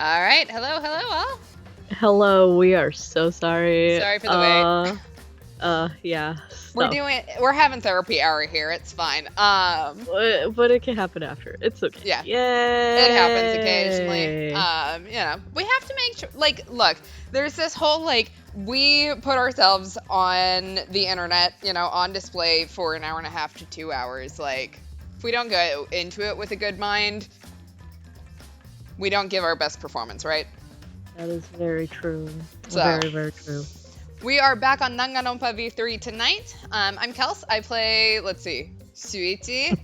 Alright, hello, all. Hello, we are so sorry. Sorry for the wait. Yeah. We're having therapy hour here, it's fine. But it can happen after. It's okay. Yeah. Yay! It happens occasionally. We have to make sure, look, there's this whole, we put ourselves on the internet, on display for an hour and a half to 2 hours. If we don't go into it with a good mind, we don't give our best performance, right? That is very true. So, very, very true. We are back on Danganronpa V3 tonight. I'm Kels. I play, let's see, Suichi,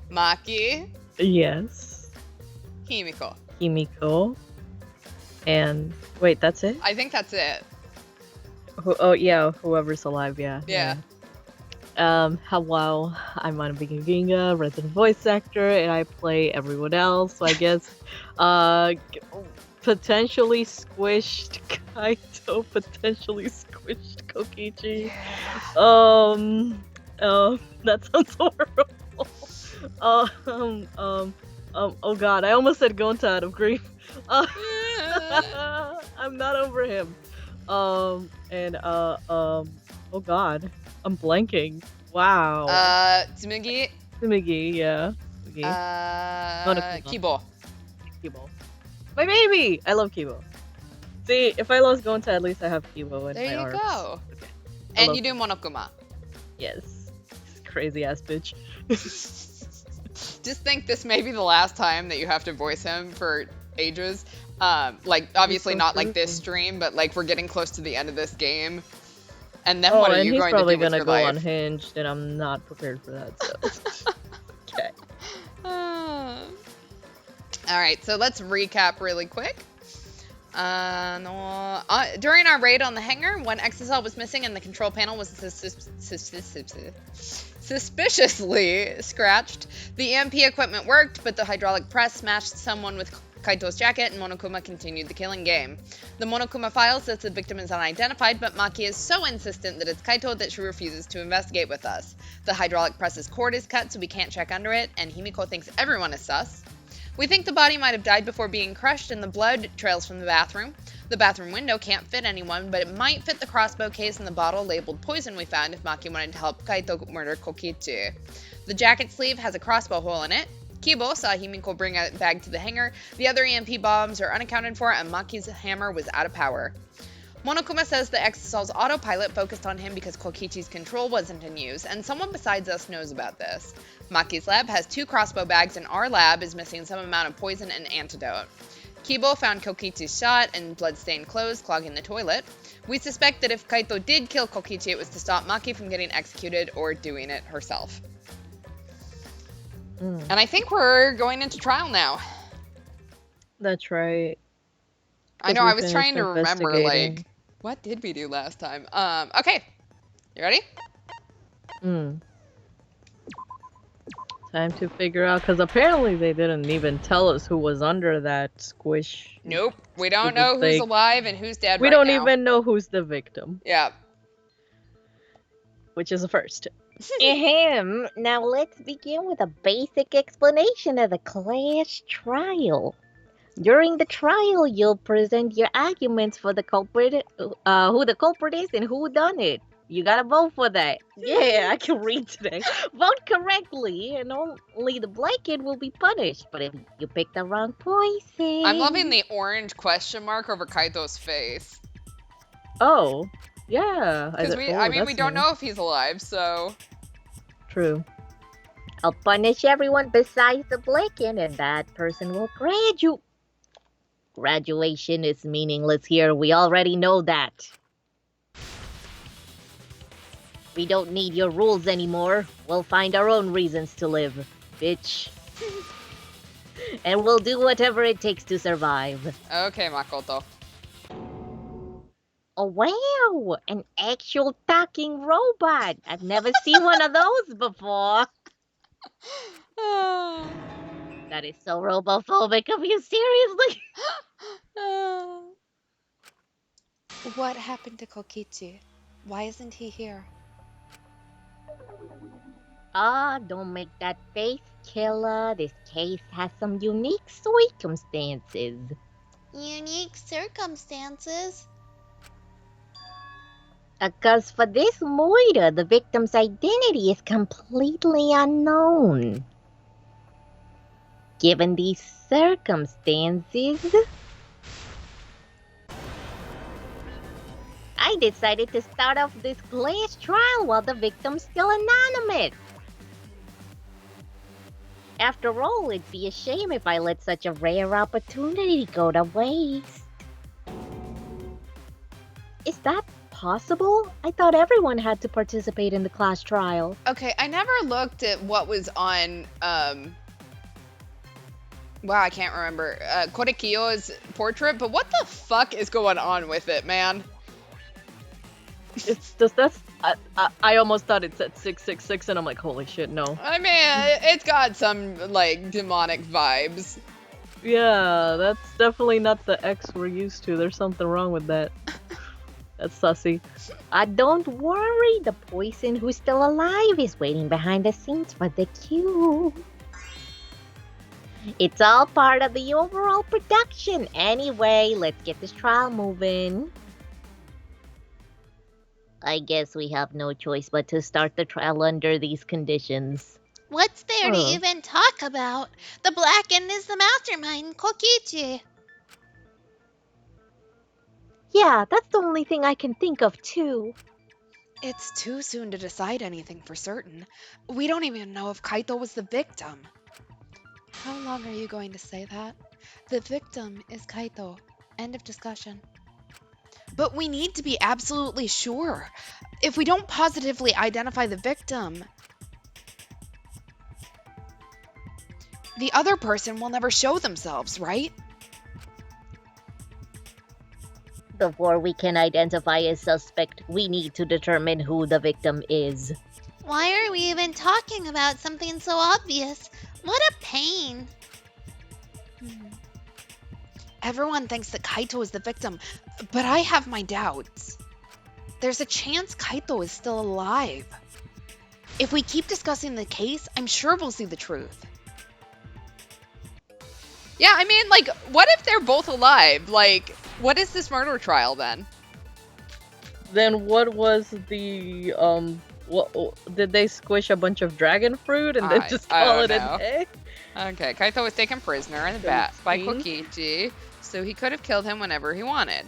Maki. Yes. Himiko. And wait, that's it? I think that's it. Yeah, whoever's alive, yeah. Hello, I'm Manabingu, resident voice actor, and I play everyone else, so I guess, potentially squished Kaito, potentially squished Kokichi. That sounds horrible. Oh god, I almost said Gonta out of grief. I'm not over him. Oh god, I'm blanking. Wow. Tsumugi. Tsumugi, yeah. Kibo. My baby! I love Kibo. See, if I lost Gonta, at least I have Kibo in there my arms. There you go. Okay. And you do Monokuma. Yes. Crazy ass bitch. Just think this may be the last time that you have to voice him for ages. Obviously not like this stream, but we're getting close to the end of this game. And then what are you going to do with your life? He's probably gonna go unhinged, and I'm not prepared for that, so. Okay. Alright, so let's recap really quick. During our raid on the hangar, one exocell was missing and the control panel was suspiciously scratched. The EMP equipment worked, but the hydraulic press smashed someone with Kaito's jacket, and Monokuma continued the killing game. The Monokuma file says the victim is unidentified, but Maki is so insistent that it's Kaito that she refuses to investigate with us. The hydraulic press's cord is cut, so we can't check under it, and Himiko thinks everyone is sus. We think the body might have died before being crushed, and the blood trails from the bathroom. The bathroom window can't fit anyone, but it might fit the crossbow case and the bottle labeled poison we found if Maki wanted to help Kaito murder Kokichi. The jacket sleeve has a crossbow hole in it. Kibo saw Himiko bring a bag to the hangar. The other EMP bombs are unaccounted for, and Maki's hammer was out of power. Monokuma says the exocell's autopilot focused on him because Kokichi's control wasn't in use, and someone besides us knows about this. Maki's lab has 2 crossbow bags, and our lab is missing some amount of poison and antidote. Kibo found Kokichi's shot and blood-stained clothes clogging the toilet. We suspect that if Kaito did kill Kokichi, it was to stop Maki from getting executed or doing it herself. And I think we're going into trial now. That's right. I know, I was trying to remember, what did we do last time? Okay. You ready? Time to figure out, because apparently they didn't even tell us who was under that squish. Nope. We don't know who's alive and who's dead We don't even know who's the victim. Yeah. Which is a first. Ahem. Now let's begin with a basic explanation of the class trial. During the trial, you'll present your arguments for the culprit, who the culprit is and who done it. You gotta vote for that. Yeah, I can read today. Vote correctly, and only the blanket will be punished. But if you pick the wrong poison... I'm loving the orange question mark over Kaito's face. Oh, yeah. Because we don't know if he's alive, so... True. I'll punish everyone besides the blanket, and that person will graduate. Graduation is meaningless here. We already know that. We don't need your rules anymore. We'll find our own reasons to live, bitch. And we'll do whatever it takes to survive. Okay, Makoto. Oh, wow! An actual talking robot! I've never seen one of those before. That is so robophobic of you, seriously? What happened to Kokichi? Why isn't he here? Ah, don't make that face. killer, this case has some unique circumstances. Unique circumstances? Because for this murder, the victim's identity is completely unknown. Given these circumstances, I decided to start off this glass trial while the victim's still anonymous. After all, it'd be a shame if I let such a rare opportunity go to waste. Is that possible? I thought everyone had to participate in the class trial. Okay, I never looked at what was on, wow, I can't remember, Korekiyo's portrait, but what the fuck is going on with it, man? It's just I almost thought it said 666, and I'm like, holy shit, no. I mean, it's got some, like, demonic vibes. Yeah, that's definitely not the X we're used to. There's something wrong with that. That's sussy. Don't worry, the person who's still alive is waiting behind the scenes for the cue. It's all part of the overall production. Anyway, let's get this trial moving. I guess we have no choice but to start the trial under these conditions. What's there to Huh. even talk about? The Blackened is the mastermind, Kokichi. Yeah, that's the only thing I can think of, too. It's too soon to decide anything for certain. We don't even know if Kaito was the victim. How long are you going to say that? The victim is Kaito. End of discussion. But we need to be absolutely sure. If we don't positively identify the victim, the other person will never show themselves, right? Before we can identify a suspect, we need to determine who the victim is. Why are we even talking about something so obvious? What a pain. Everyone thinks that Kaito is the victim, but I have my doubts. There's a chance Kaito is still alive. If we keep discussing the case, I'm sure we'll see the truth. Yeah, I mean, like, what if they're both alive? Like, what is this murder trial then? Then what was the what did they squish a bunch of dragon fruit and then just I call don't it know. a day? Okay, Kaito was taken prisoner in the bat by 13? Kokichi, so he could have killed him whenever he wanted.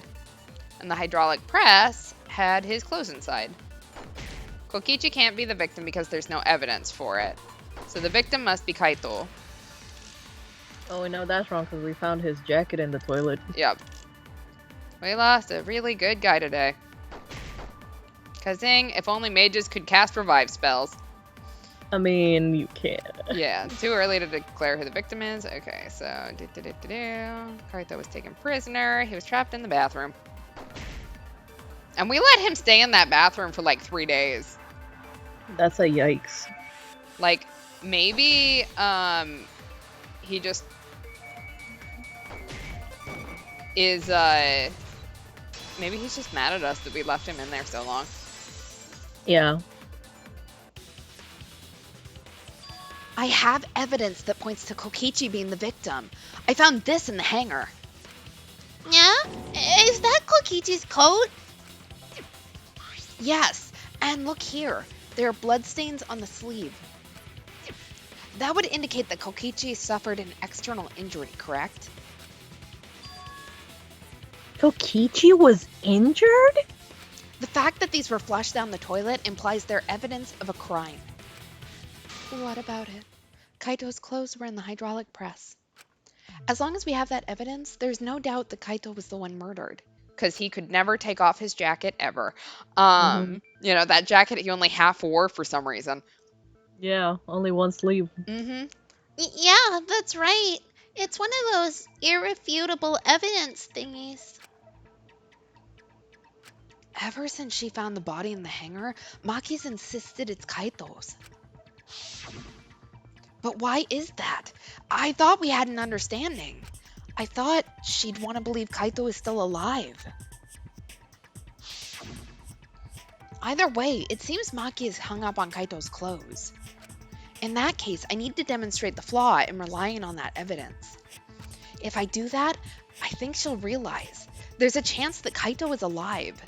And the hydraulic press had his clothes inside. Kokichi can't be the victim because there's no evidence for it. So the victim must be Kaito. Oh, no, that's wrong because we found his jacket in the toilet. Yep. We lost a really good guy today. Kazing, if only mages could cast revive spells. I mean, you can't. Yeah, too early to declare who the victim is. Okay, so Kaito was taken prisoner. He was trapped in the bathroom. And we let him stay in that bathroom for like 3 days. That's a yikes. Like, maybe he just is maybe he's just mad at us that we left him in there so long. Yeah. I have evidence that points to Kokichi being the victim. I found this in the hangar. Yeah? Is that Kokichi's coat? Yes, and look here. There are bloodstains on the sleeve. That would indicate that Kokichi suffered an external injury, correct? Kokichi was injured? The fact that these were flushed down the toilet implies they're evidence of a crime. What about it? Kaito's clothes were in the hydraulic press. As long as we have that evidence, there's no doubt that Kaito was the one murdered. Because he could never take off his jacket ever. You know, that jacket he only half wore for some reason. Yeah, only one sleeve. Mm-hmm. Yeah, that's right. It's one of those irrefutable evidence thingies. Ever since she found the body in the hangar, Maki's insisted it's Kaito's. But why is that? I thought we had an understanding. I thought she'd want to believe Kaito is still alive. Either way, it seems Maki is hung up on Kaito's clothes. In that case, I need to demonstrate the flaw in relying on that evidence. If I do that, I think she'll realize there's a chance that Kaito is alive.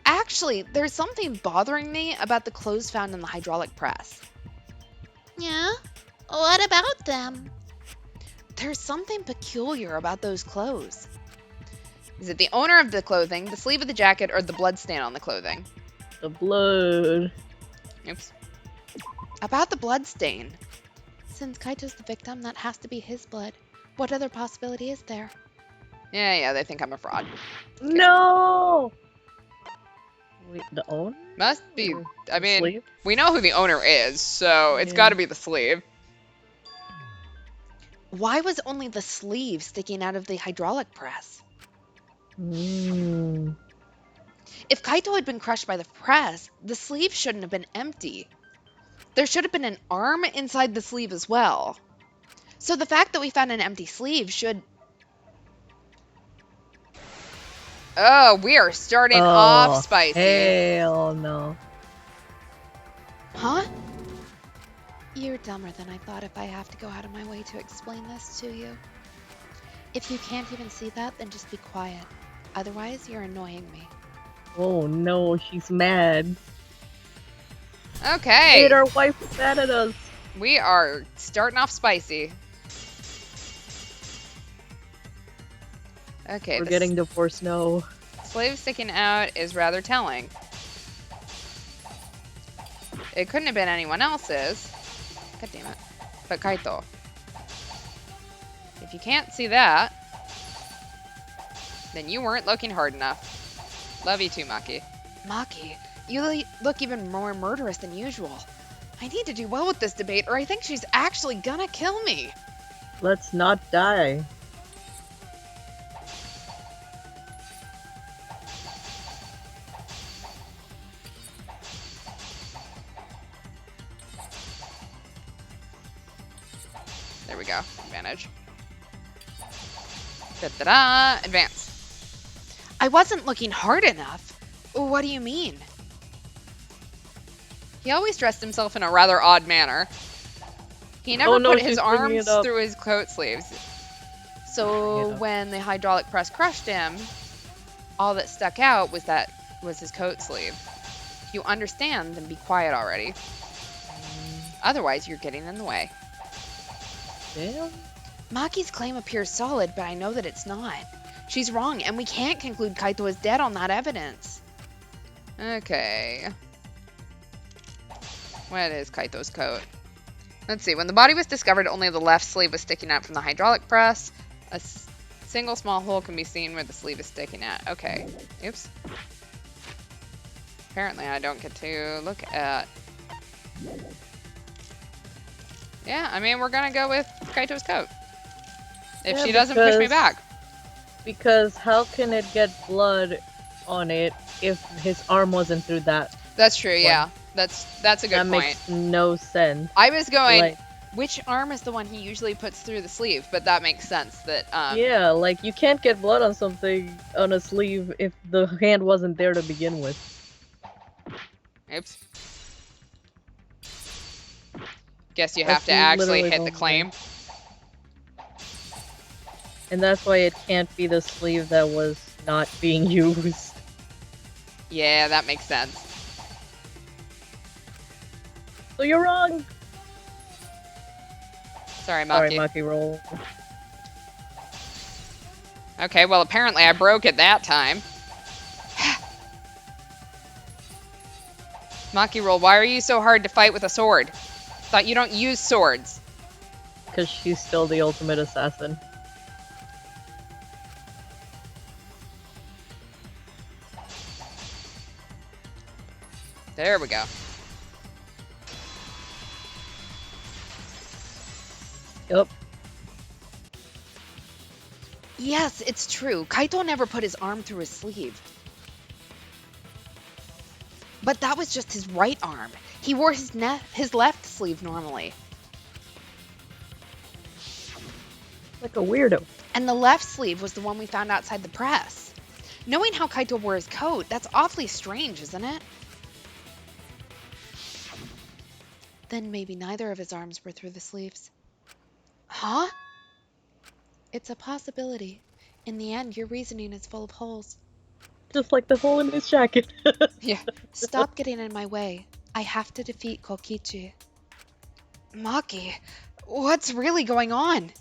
Actually, there's something bothering me about the clothes found in the hydraulic press. Yeah? What about them? There's something peculiar about those clothes. Is it the owner of the clothing, the sleeve of the jacket, or the blood stain on the clothing? The blood. Oops. About the blood stain. Since Kaito's the victim, that has to be his blood. What other possibility is there? Yeah, they think I'm a fraud. No! Wait, the owner? Must be. Or I the mean, sleeve? we know who the owner is, so it's Yeah. got to be the sleeve. Why was only the sleeve sticking out of the hydraulic press? Mm. If Kaito had been crushed by the press, the sleeve shouldn't have been empty. There should have been an arm inside the sleeve as well. So the fact that we found an empty sleeve should... Oh, we are starting off spicy. Hell no. Huh? You're dumber than I thought if I have to go out of my way to explain this to you. If you can't even see that, then just be quiet. Otherwise, you're annoying me. Oh no, she's mad. Okay. Wait, our wife's mad at us. We are starting off spicy. Okay, We're the getting divorced, no. slave sticking out is rather telling. It couldn't have been anyone else's. God damn it. But Kaito. If you can't see that, then you weren't looking hard enough. Love you too, Maki. Maki, you look even more murderous than usual. I need to do well with this debate, or I think she's actually gonna kill me. Let's not die. There we go. Advantage. Da-da-da! Advance. I wasn't looking hard enough. What do you mean? He always dressed himself in a rather odd manner. He never Oh, no, put his she's bringing arms it up. through his coat sleeves. So when the hydraulic press crushed him, all that stuck out was his coat sleeve. If you understand, then be quiet already. Otherwise, you're getting in the way. Damn. Maki's claim appears solid, but I know that it's not. She's wrong, and we can't conclude Kaito is dead on that evidence. Okay. What is Kaito's coat? Let's see. When the body was discovered, only the left sleeve was sticking out from the hydraulic press. A single small hole can be seen where the sleeve is sticking out. Okay. Oops. Apparently, I don't get to look at... Yeah, I mean, we're gonna go with Kaito's coat. If Yeah, she doesn't push me because- back. Because how can it get blood on it if his arm wasn't through that? That's true, yeah. That's a good That point. makes no sense. I was going, Like- which arm is the one he usually puts through the sleeve? But that makes sense that, Yeah, like you can't get blood on something on a sleeve if the hand wasn't there to begin with. Oops. Guess you That's have to actually literally hit the the claim. And that's why it can't be the sleeve that was not being used. Yeah, that makes sense. So you're wrong! Sorry, Sorry, Maki. Maki roll. Okay, well, apparently I broke it that time. Maki roll, why are you so hard to fight with a sword? Thought you don't use swords. Because she's still the ultimate assassin. There we go. Yup. Yes, it's true. Kaito never put his arm through his sleeve. But that was just his right arm. He wore his left sleeve normally. Like a weirdo. And the left sleeve was the one we found outside the press. Knowing how Kaito wore his coat, that's awfully strange, isn't it? Then maybe neither of his arms were through the sleeves. Huh? It's a possibility. In the end, your reasoning is full of holes. Just like the hole in his jacket. Yeah. Stop getting in my way. I have to defeat Kokichi. Maki, what's really going on?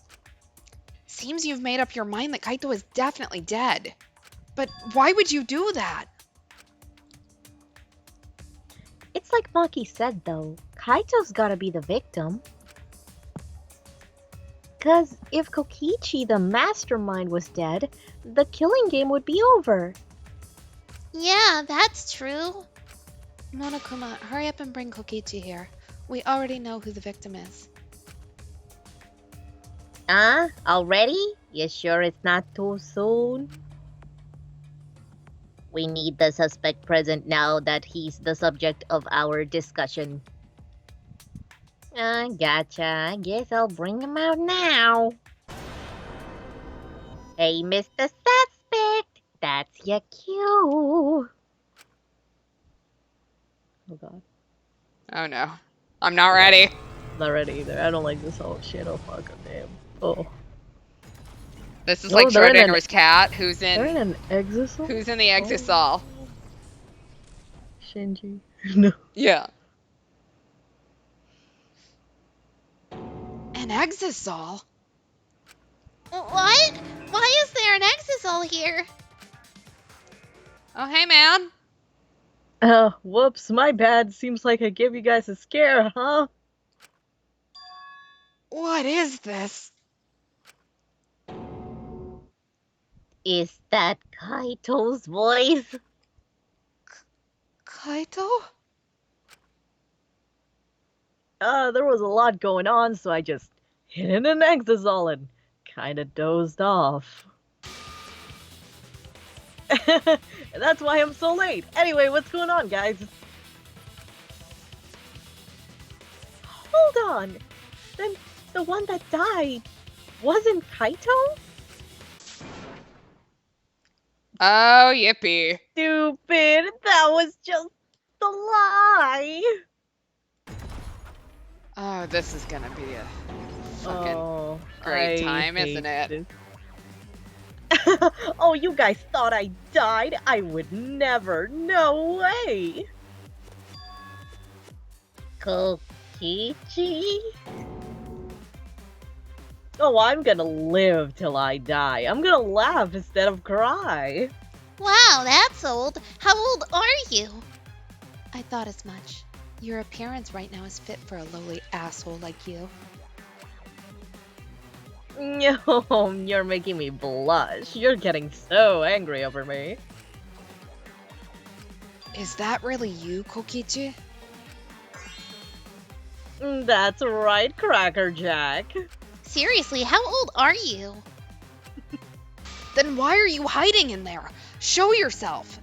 Seems you've made up your mind that Kaito is definitely dead. But why would you do that? It's like Maki said, though. Kaito's gotta be the victim. Cause if Kokichi, the mastermind, was dead, the killing game would be over. Yeah, that's true. Monokuma, hurry up and bring Kokichi here. We already know who the victim is. Already? You sure it's not too soon? We need the suspect present now that he's the subject of our discussion. Gotcha. I guess I'll bring him out now. Hey, Mr. Suspect, that's your cue. Oh god. Oh no. I'm not ready. Not ready either. I don't like this whole shit. Oh fuck, damn. Oh. This is Oh, like they're in Schrodinger's cat who's They're in in an exisal? who's in the exisal. Shinji. No. Yeah. An exisal? What? Why is there an exisal here? Oh hey man. Whoops, my bad. Seems like I gave you guys a scare, huh? What is this? Is that Kaito's voice? Kaito? There was a lot going on, so I just hit in an exisal and kinda dozed off. And that's why I'm so late. Anyway, what's going on, guys? Hold on! Then the one that died wasn't Kaito? Oh yippee. Stupid! That was just the lie! Oh, this is gonna be a fucking Oh, great I time, isn't hate it? this. Oh, you guys thought I died? I would never. No way! Kokichi? Oh, I'm gonna live till I die. I'm gonna laugh instead of cry. Wow, that's old. How old are you? I thought as much. Your appearance right now is fit for a lowly asshole like you. No, you're making me blush. You're getting so angry over me. Is that really you, Kokichi? That's right, Cracker Jack. Seriously, how old are you? Then why are you hiding in there? Show yourself!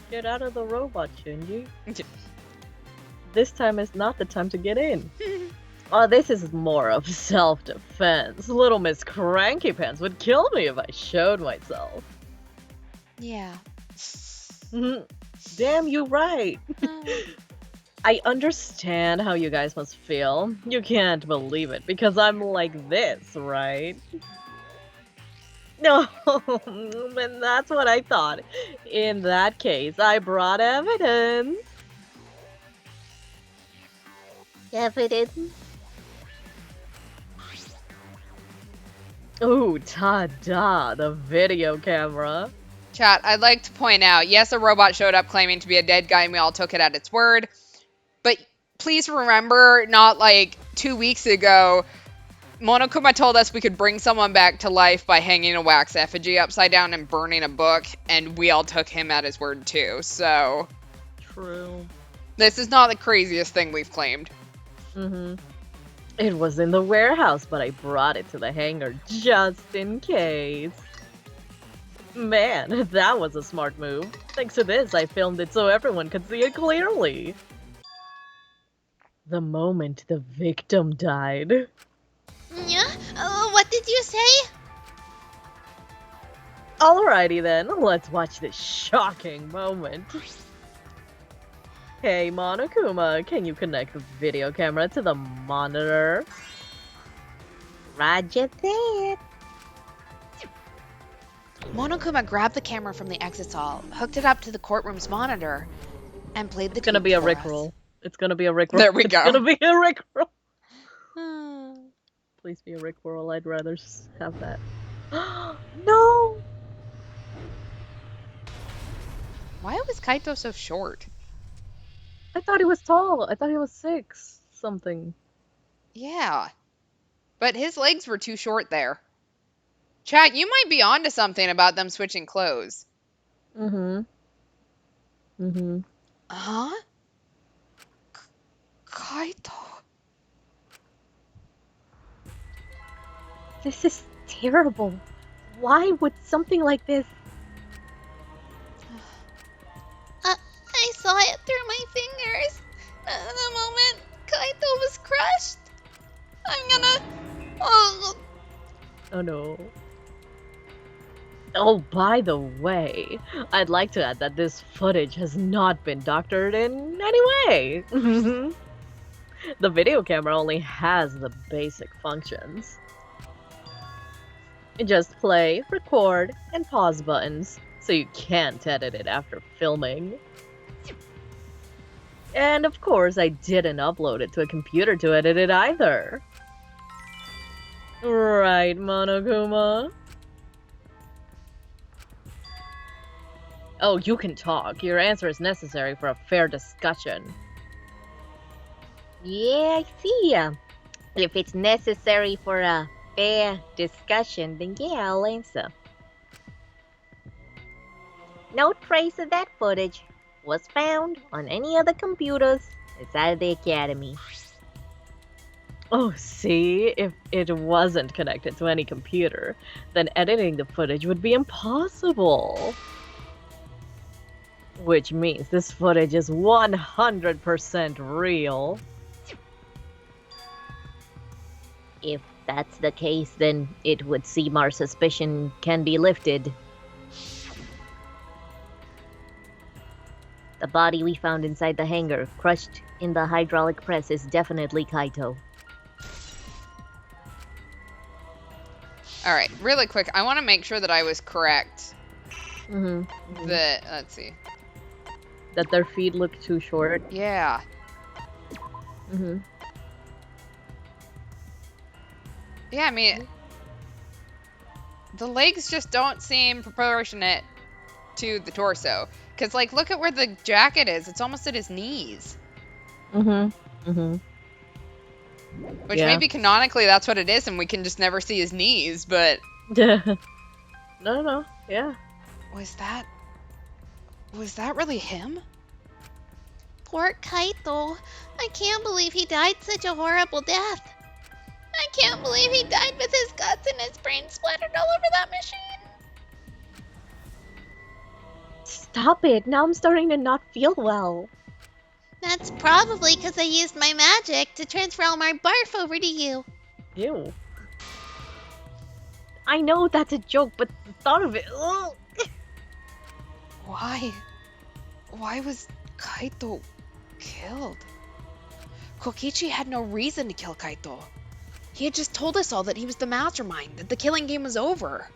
Get out of the robot, Shinji. This time is not the time to get in. This is more of self-defense. Little Miss Cranky Pants would kill me if I showed myself. Yeah. Damn, you right. Oh. I understand how you guys must feel. You can't believe it, because I'm like this, right? No, and that's what I thought. In that case, I brought evidence. Evidence? Ooh, ta-da, the video camera. Chat, I'd like to point out, yes, a robot showed up claiming to be a dead guy and we all took it at its word. But please remember, not like 2 weeks ago, Monokuma told us we could bring someone back to life by hanging a wax effigy upside down and burning a book, and we all took him at his word too, so... True. This is not the craziest thing we've claimed. It was in the warehouse, but I brought it to the hangar just in case. Man, that was a smart move. Thanks to this, I filmed it so everyone could see it clearly. The moment the victim died. Yeah? What did you say? Alrighty then, let's watch this shocking moment. Hey Monokuma, can you connect the video camera to the monitor? Roger that. Monokuma grabbed the camera from the exit hall, hooked it up to the courtroom's monitor, and played the It's gonna tape be a for us. Rickroll. It's gonna be a Rickroll. There we It's go. gonna be a Rickroll. Hmm. Please be a Rickroll. I'd rather have that. No! Why was Kaito so short? I thought he was tall. I thought he was 6 something. Yeah. But his legs were too short there. Chat, you might be onto something about them switching clothes. Mm-hmm. Mm-hmm. Huh? Kaito. This is terrible. Why would something like this? I saw it through my fingers. The moment Kaito was crushed. I'm gonna... Oh, Oh no. Oh, by the way, I'd like to add that this footage has not been doctored in any way. The video camera only has the basic functions. Just play, record, and pause buttons, so you can't edit it after filming. And of course, I didn't upload it to a computer to edit it either. Right, Monokuma? Oh, you can talk. Your answer is necessary for a fair discussion. Yeah, I see ya. If it's necessary for a fair discussion, then yeah, I'll answer. No trace of that footage was found on any other computers inside the academy. Oh, see? If it wasn't connected to any computer, then editing the footage would be impossible. Which means this footage is 100% real. If that's the case, then it would seem our suspicion can be lifted. The body we found inside the hangar, crushed in the hydraulic press, is definitely Kaito. Alright, really quick, I want to make sure that I was correct. Mm-hmm. That, let's see. That their feet look too short. Yeah. Mm-hmm. Yeah, I mean, the legs just don't seem proportionate to the torso. Because, like, look at where the jacket is. It's almost at his knees. Mm-hmm. Mm-hmm. Which Yeah. maybe canonically that's what it is, and we can just never see his knees, but... No, yeah. Was that really him? poor Kaito. I can't believe he died such a horrible death. I can't believe he died with his guts and his brain splattered all over that machine. Stop it! Now I'm starting to not feel well. That's probably because I used my magic to transfer all my barf over to you. Ew. I know that's a joke, but the thought of it... Ugh. Why was Kaito killed? Kokichi had no reason to kill Kaito. He had just told us all that he was the mastermind, that the killing game was over.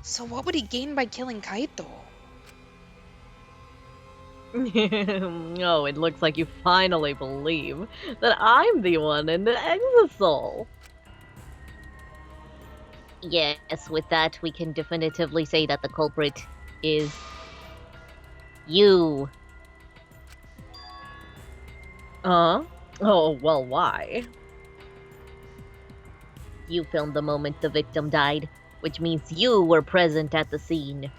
So what would he gain by killing Kaito? Oh, it looks like you finally believe that I'm the one in the exisal. Yes, with that, we can definitively say that the culprit is... you. Oh, well, why? You filmed the moment the victim died, which means you were present at the scene.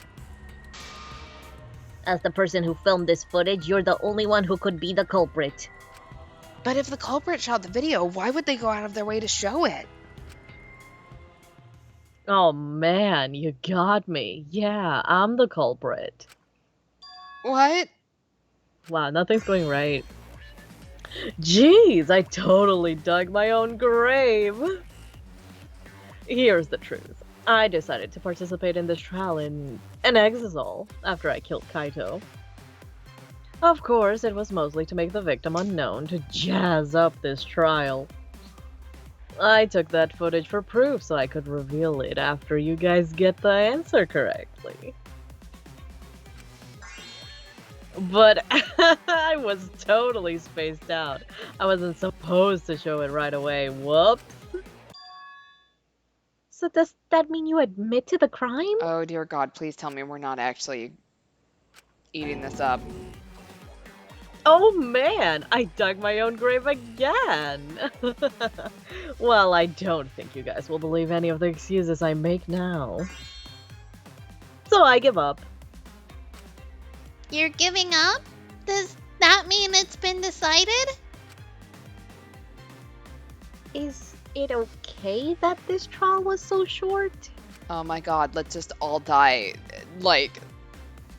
As the person who filmed this footage, you're the only one who could be the culprit. But if the culprit shot the video, why would they go out of their way to show it? Oh man, you got me. Yeah, I'm the culprit. What? Wow, nothing's going right. Jeez, I totally dug my own grave. Here's the truth. I decided to participate in this trial in an exisal after I killed Kaito. Of course, it was mostly to make the victim unknown to jazz up this trial. I took that footage for proof so I could reveal it after you guys get the answer correctly. But I was totally spaced out. I wasn't supposed to show it right away. Whoops. So does that mean you admit to the crime? Oh dear God, please tell me we're not actually eating this up. Oh man, I dug my own grave again! Well, I don't think you guys will believe any of the excuses I make now. So I give up. You're giving up? Does that mean it's been decided? Is it okay that this trial was so short? Oh my God, let's just all die. Like,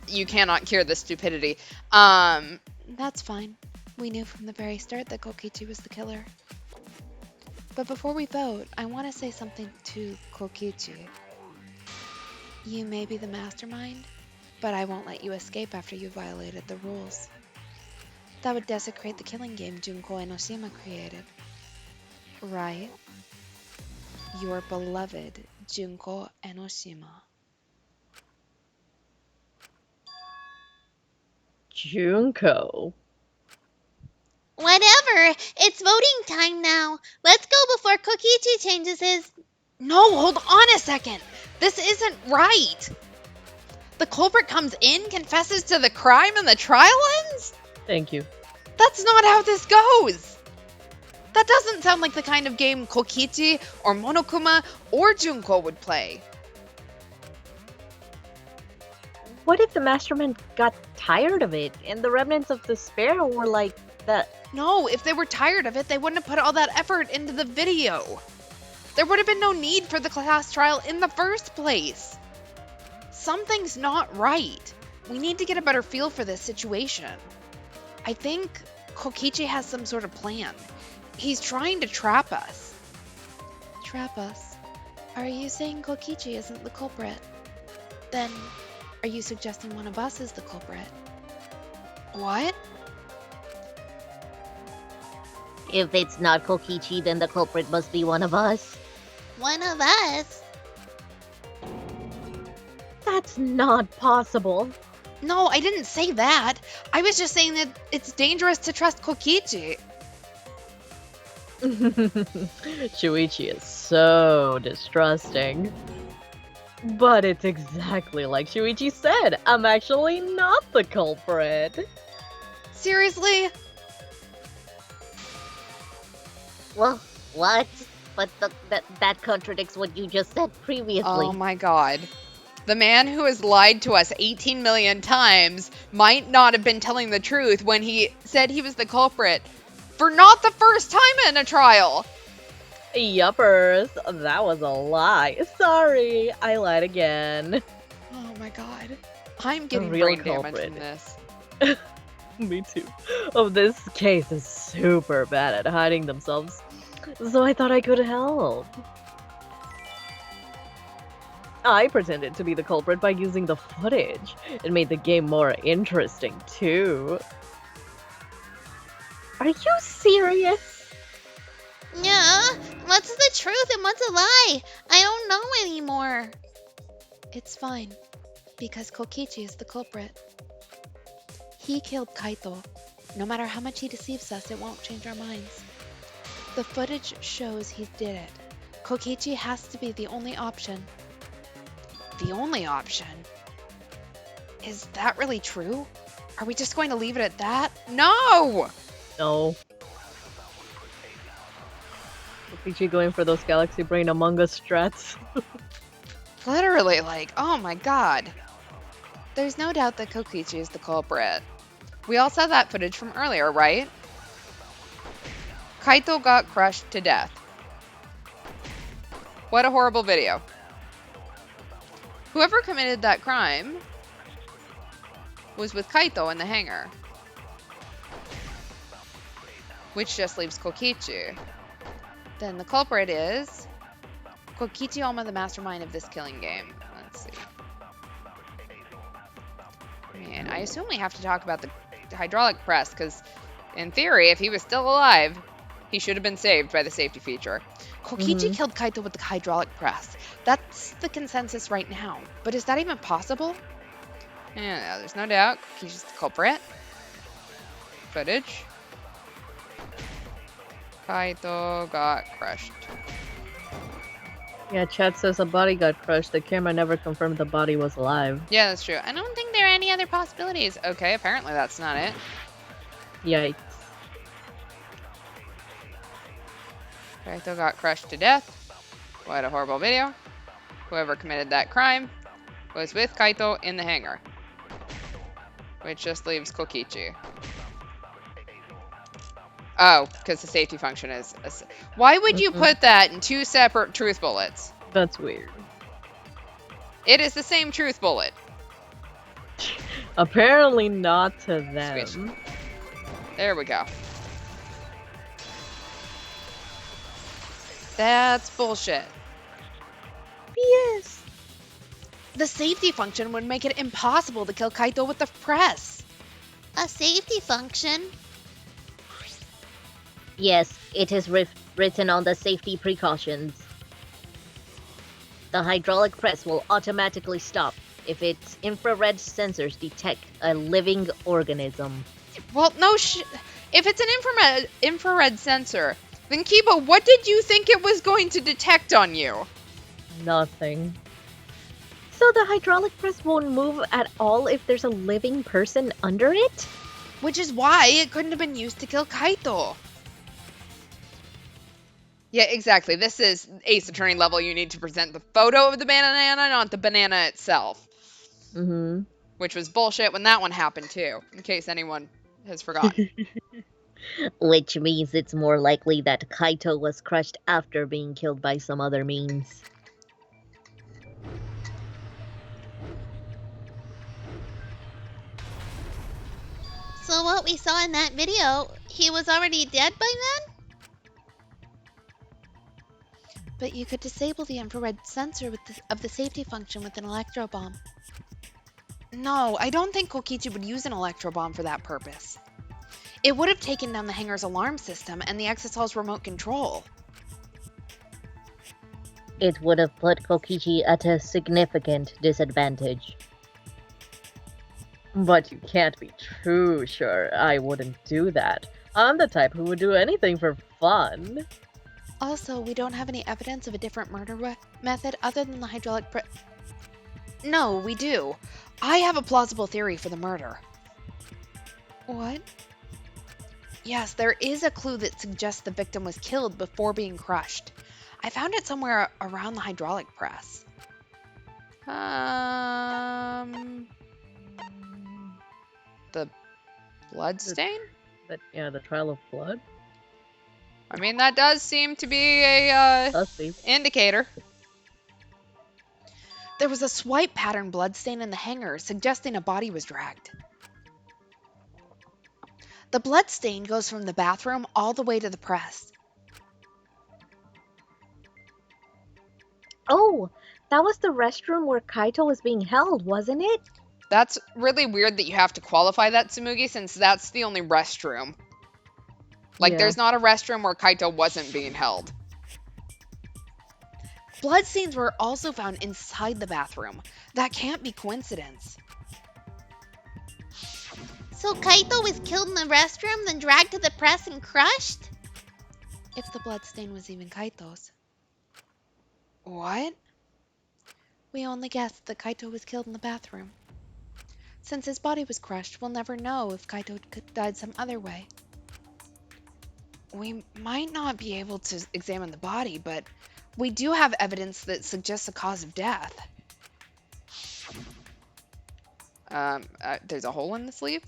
you cannot cure this stupidity. That's fine. We knew from the very start that Kokichi was the killer. But before we vote, I want to say something to Kokichi. You may be the mastermind, but I won't let you escape after you violated the rules. That would desecrate the killing game Junko Enoshima created. Right? Your beloved Junko Enoshima. Junko. Whatever. It's voting time now. Let's go before Kokichi changes his... No, hold on a second. This isn't right. The culprit comes in, confesses to the crime, and the trial ends? Thank you. That's not how this goes. That doesn't sound like the kind of game Kokichi or Monokuma or Junko would play. What if the mastermind got tired of it and the remnants of despair were like that? No, if they were tired of it, they wouldn't have put all that effort into the video. There would have been no need for the class trial in the first place. Something's not right. We need to get a better feel for this situation. I think Kokichi has some sort of plan. He's trying to trap us. Trap us? Are you saying Kokichi isn't the culprit? Then, are you suggesting one of us is the culprit? What? If it's not Kokichi, then the culprit must be one of us. One of us? That's not possible. No, I didn't say that. I was just saying that it's dangerous to trust Kokichi. Shuichi is so distrusting. But it's exactly like Shuichi said. I'm actually not the culprit. Seriously? Well, what? But that contradicts what you just said previously. Oh my God. The man who has lied to us 18 million times might not have been telling the truth when he said he was the culprit for not the first time in a trial. Yuppers, that was a lie. Sorry, I lied again. Oh my God. I'm getting real brain damage culprit. from this. Me too. Oh, this case is super bad at hiding themselves, so I thought I could help. I pretended to be the culprit by using the footage. It made the game more interesting, too. Are you serious? Yeah. What's the truth and what's a lie? I don't know anymore. It's fine, because Kokichi is the culprit. He killed Kaito. No matter how much he deceives us, it won't change our minds. The footage shows he did it. Kokichi has to be the only option. The only option? Is that really true? Are we just going to leave it at that? No! No. Kokichi going for those Galaxy Brain Among Us strats. Literally, like, oh my God. There's no doubt that Kokichi is the culprit. We all saw that footage from earlier, right? Kaito got crushed to death. What a horrible video. Whoever committed that crime was with Kaito in the hangar. Which just leaves Kokichi. Then the culprit is Kokichi Oma, the mastermind of this killing game. Let's see. Man, I assume we have to talk about the hydraulic press, because in theory, if he was still alive, he should have been saved by the safety feature. Kokichi killed Kaito with the hydraulic press. That's the consensus right now. But is that even possible? Yeah, there's no doubt. Kokichi's the culprit. Footage. Kaito got crushed. Yeah, chat says a body got crushed. The camera never confirmed the body was alive. Yeah, that's true. I don't think there are any other possibilities. Okay, apparently that's not it. Yikes. Kaito got crushed to death. What a horrible video. Whoever committed that crime was with Kaito in the hangar. Which just leaves Kokichi. Oh, because the safety function is... Why would you put that in 2 separate truth bullets? That's weird. It is the same truth bullet. Apparently not to them. Sweet. There we go. That's bullshit. Yes. The safety function would make it impossible to kill Kaito with the press. A safety function? Yes, it is written on the safety precautions. The hydraulic press will automatically stop if its infrared sensors detect a living organism. Well, no if it's an infrared sensor, then Kiba, what did you think it was going to detect on you? Nothing. So the hydraulic press won't move at all if there's a living person under it? Which is why it couldn't have been used to kill Kaito. Yeah, exactly. This is Ace Attorney level. You need to present the photo of the banana, not the banana itself. Mm-hmm. Which was bullshit when that one happened, too, in case anyone has forgotten. Which means it's more likely that Kaito was crushed after being killed by some other means. So what we saw in that video, he was already dead by then? But you could disable the infrared sensor of the safety function with an electro bomb. No, I don't think Kokichi would use an electro bomb for that purpose. It would have taken down the hangar's alarm system and the exit hall's remote control. It would have put Kokichi at a significant disadvantage. But you can't be too sure I wouldn't do that. I'm the type who would do anything for fun. Also, we don't have any evidence of a different murder method other than the hydraulic No, we do. I have a plausible theory for the murder. What? Yes, there is a clue that suggests the victim was killed before being crushed. I found it somewhere around the hydraulic press. The blood stain? The trail of blood? I mean, that does seem to be a indicator. There was a swipe pattern bloodstain in the hangar, suggesting a body was dragged. The bloodstain goes from the bathroom all the way to the press. Oh, that was the restroom where Kaito was being held, wasn't it? That's really weird that you have to qualify that, Tsumugi, since that's the only restroom. Like, there's not a restroom where Kaito wasn't being held. Bloodstains were also found inside the bathroom. That can't be coincidence. So Kaito was killed in the restroom, then dragged to the press and crushed? If the bloodstain was even Kaito's. What? We only guessed that Kaito was killed in the bathroom. Since his body was crushed, we'll never know if Kaito died some other way. We might not be able to examine the body, but we do have evidence that suggests a cause of death. There's a hole in the sleeve?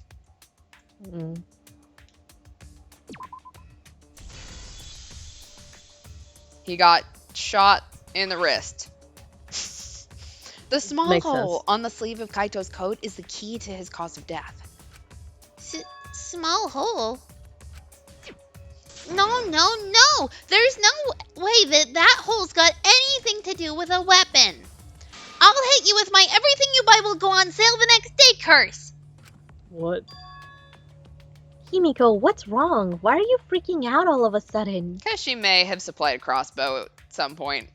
He got shot in the wrist. The small hole on the sleeve of Kaito's coat is the key to his cause of death. Small hole? No. There's no way that hole's got anything to do with a weapon. I'll hit you with my everything you buy will go on sale the next day curse. What? Himiko, what's wrong? Why are you freaking out all of a sudden? Because she may have supplied a crossbow at some point.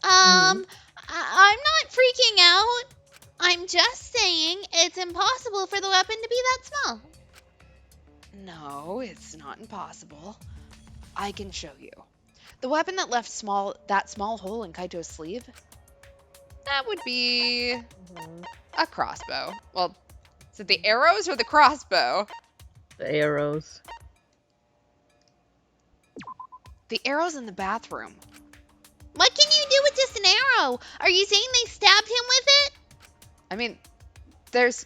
I'm not freaking out. I'm just saying it's impossible for the weapon to be that small. No, it's not impossible. I can show you. The weapon that left that small hole in Kaito's sleeve, that would be a crossbow. Well, is it the arrows or the crossbow? The arrows. The arrow's in the bathroom. What can you do with just an arrow? Are you saying they stabbed him with it? I mean, there's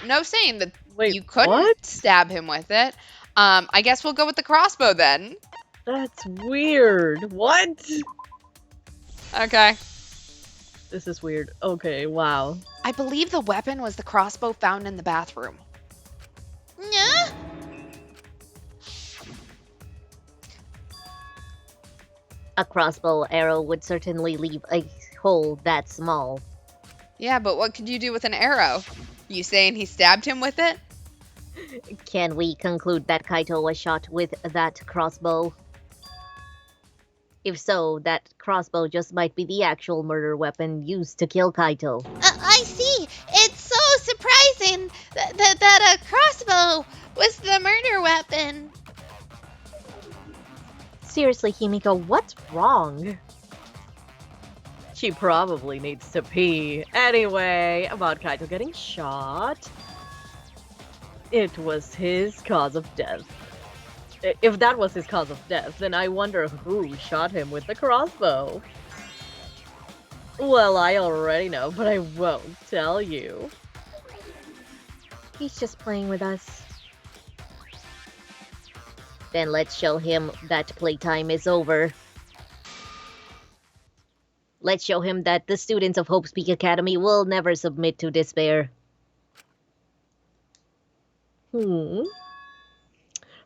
no saying that Wait, you couldn't what? stab him with it. I guess we'll go with the crossbow then. That's weird. What? Okay. This is weird. Okay, wow. I believe the weapon was the crossbow found in the bathroom. Yeah? A crossbow arrow would certainly leave a hole that small. Yeah, but what could you do with an arrow? You saying he stabbed him with it? Can we conclude that Kaito was shot with that crossbow? If so, that crossbow just might be the actual murder weapon used to kill Kaito. I see. It's so surprising that a crossbow was the murder weapon. Seriously, Himiko, what's wrong? She probably needs to pee. Anyway, about Kaito getting shot. It was his cause of death. If that was his cause of death, then I wonder who shot him with the crossbow. Well, I already know, but I won't tell you. He's just playing with us. Then let's show him that playtime is over. Let's show him that the students of Hope's Peak Academy will never submit to despair.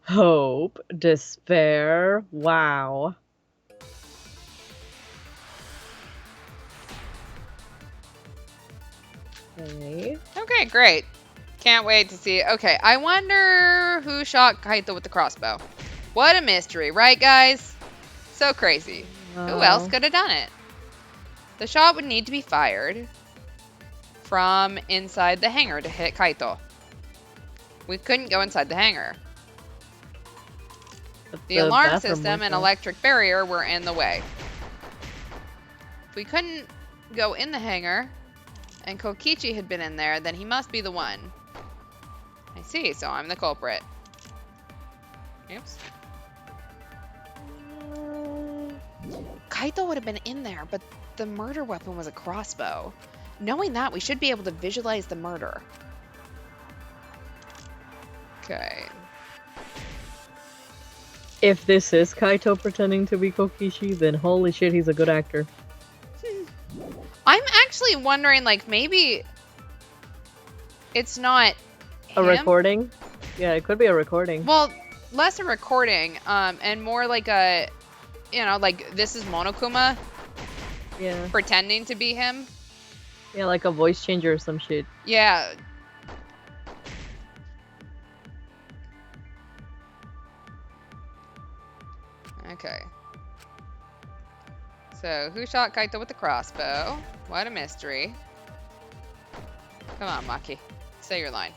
Hope, despair, wow. Okay. Okay, great. Can't wait to see. Okay, I wonder who shot Kaito with the crossbow. What a mystery, right, guys? So crazy. Who else could have done it? The shot would need to be fired from inside the hangar to hit Kaito. We couldn't go inside the hangar. The alarm bathroom system and window. electric barrier were in the way. If we couldn't go in the hangar, and Kokichi had been in there, then he must be the one. I see, so I'm the culprit. Oops. Kaito would have been in there, but the murder weapon was a crossbow. Knowing that, we should be able to visualize the murder. Okay. If this is Kaito pretending to be Kokishi, then holy shit, he's a good actor. I'm actually wondering, like, maybe it's not A him. recording? Yeah, it could be a recording. Well, less a recording, and more like a, you know, like, this is Monokuma Yeah. pretending to be him. Yeah, like a voice changer or some shit. Yeah. Okay. So, who shot Kaito with the crossbow? What a mystery. Come on, Maki. Say your line.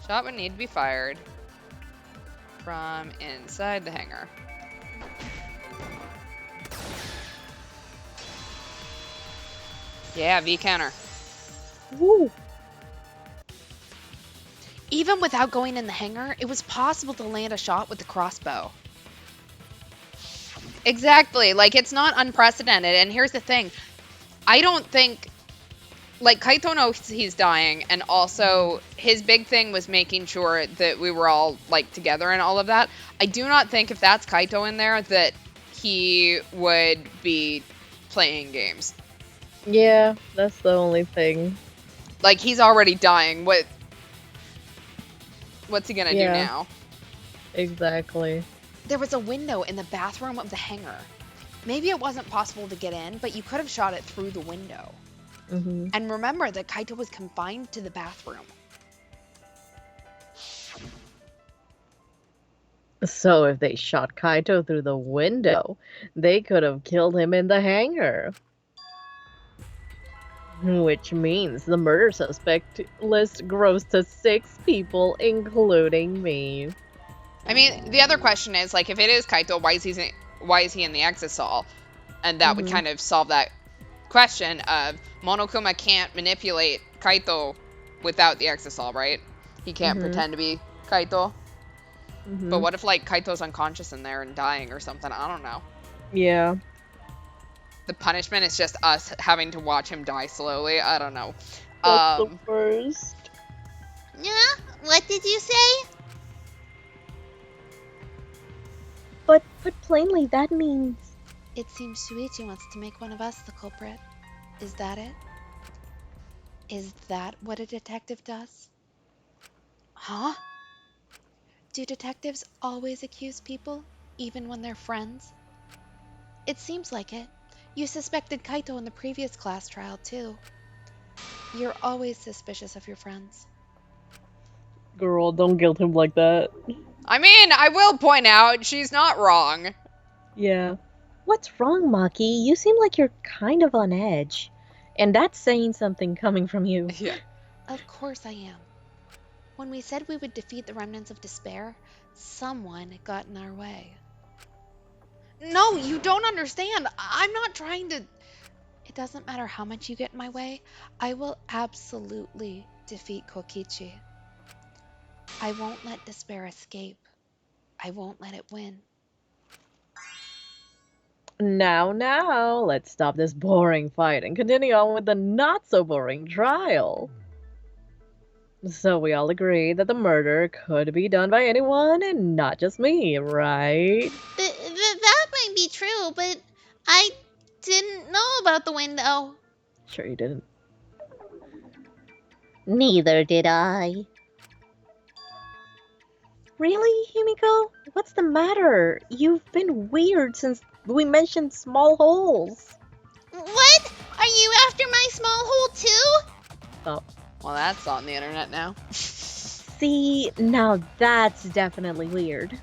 Shot would need to be fired from inside the hangar. Yeah, V counter. Woo! Even without going in the hangar, it was possible to land a shot with the crossbow. Exactly. Like, it's not unprecedented. And here's the thing. I don't think... Like, Kaito knows he's dying, and also his big thing was making sure that we were all, like, together and all of that. I do not think if that's Kaito in there that he would be playing games. Yeah, that's the only thing. Like, he's already dying. What's he gonna do Yeah. now? Exactly. There was a window in the bathroom of the hangar. Maybe it wasn't possible to get in, but you could have shot it through the window. Mm-hmm. And remember that Kaito was confined to the bathroom. So if they shot Kaito through the window, they could have killed him in the hangar. Which means the murder suspect list grows to 6 people, including me. I mean, the other question is, like, if it is Kaito, why is he in the Exisal? And that would kind of solve that question of Monokuma can't manipulate Kaito without the Exisal, right? He can't pretend to be Kaito. But what if, like, Kaito's unconscious in there and dying or something? I don't know. Yeah. The punishment is just us having to watch him die slowly. I don't know. That's the worst. Yeah? What did you say? But plainly, that means... It seems Shuichi wants to make one of us the culprit. Is that it? Is that what a detective does? Huh? Do detectives always accuse people, even when they're friends? It seems like it. You suspected Kaito in the previous class trial, too. You're always suspicious of your friends. Girl, don't guilt him like that. I mean, I will point out, she's not wrong. Yeah. What's wrong, Maki? You seem like you're kind of on edge. And that's saying something coming from you. Yeah. Of course I am. When we said we would defeat the remnants of despair, someone got in our way. No, you don't understand. I'm not trying to... It doesn't matter how much you get in my way, I will absolutely defeat Kokichi. I won't let despair escape. I won't let it win. Now, let's stop this boring fight and continue on with the not-so-boring trial. So we all agree that the murder could be done by anyone and not just me, right? That might be true, but I didn't know about the window. Sure you didn't. Neither did I. Really, Himiko? What's the matter? You've been weird since we mentioned small holes. What? Are you after my small hole too? Oh. Well, that's on the internet now. See, now that's definitely weird.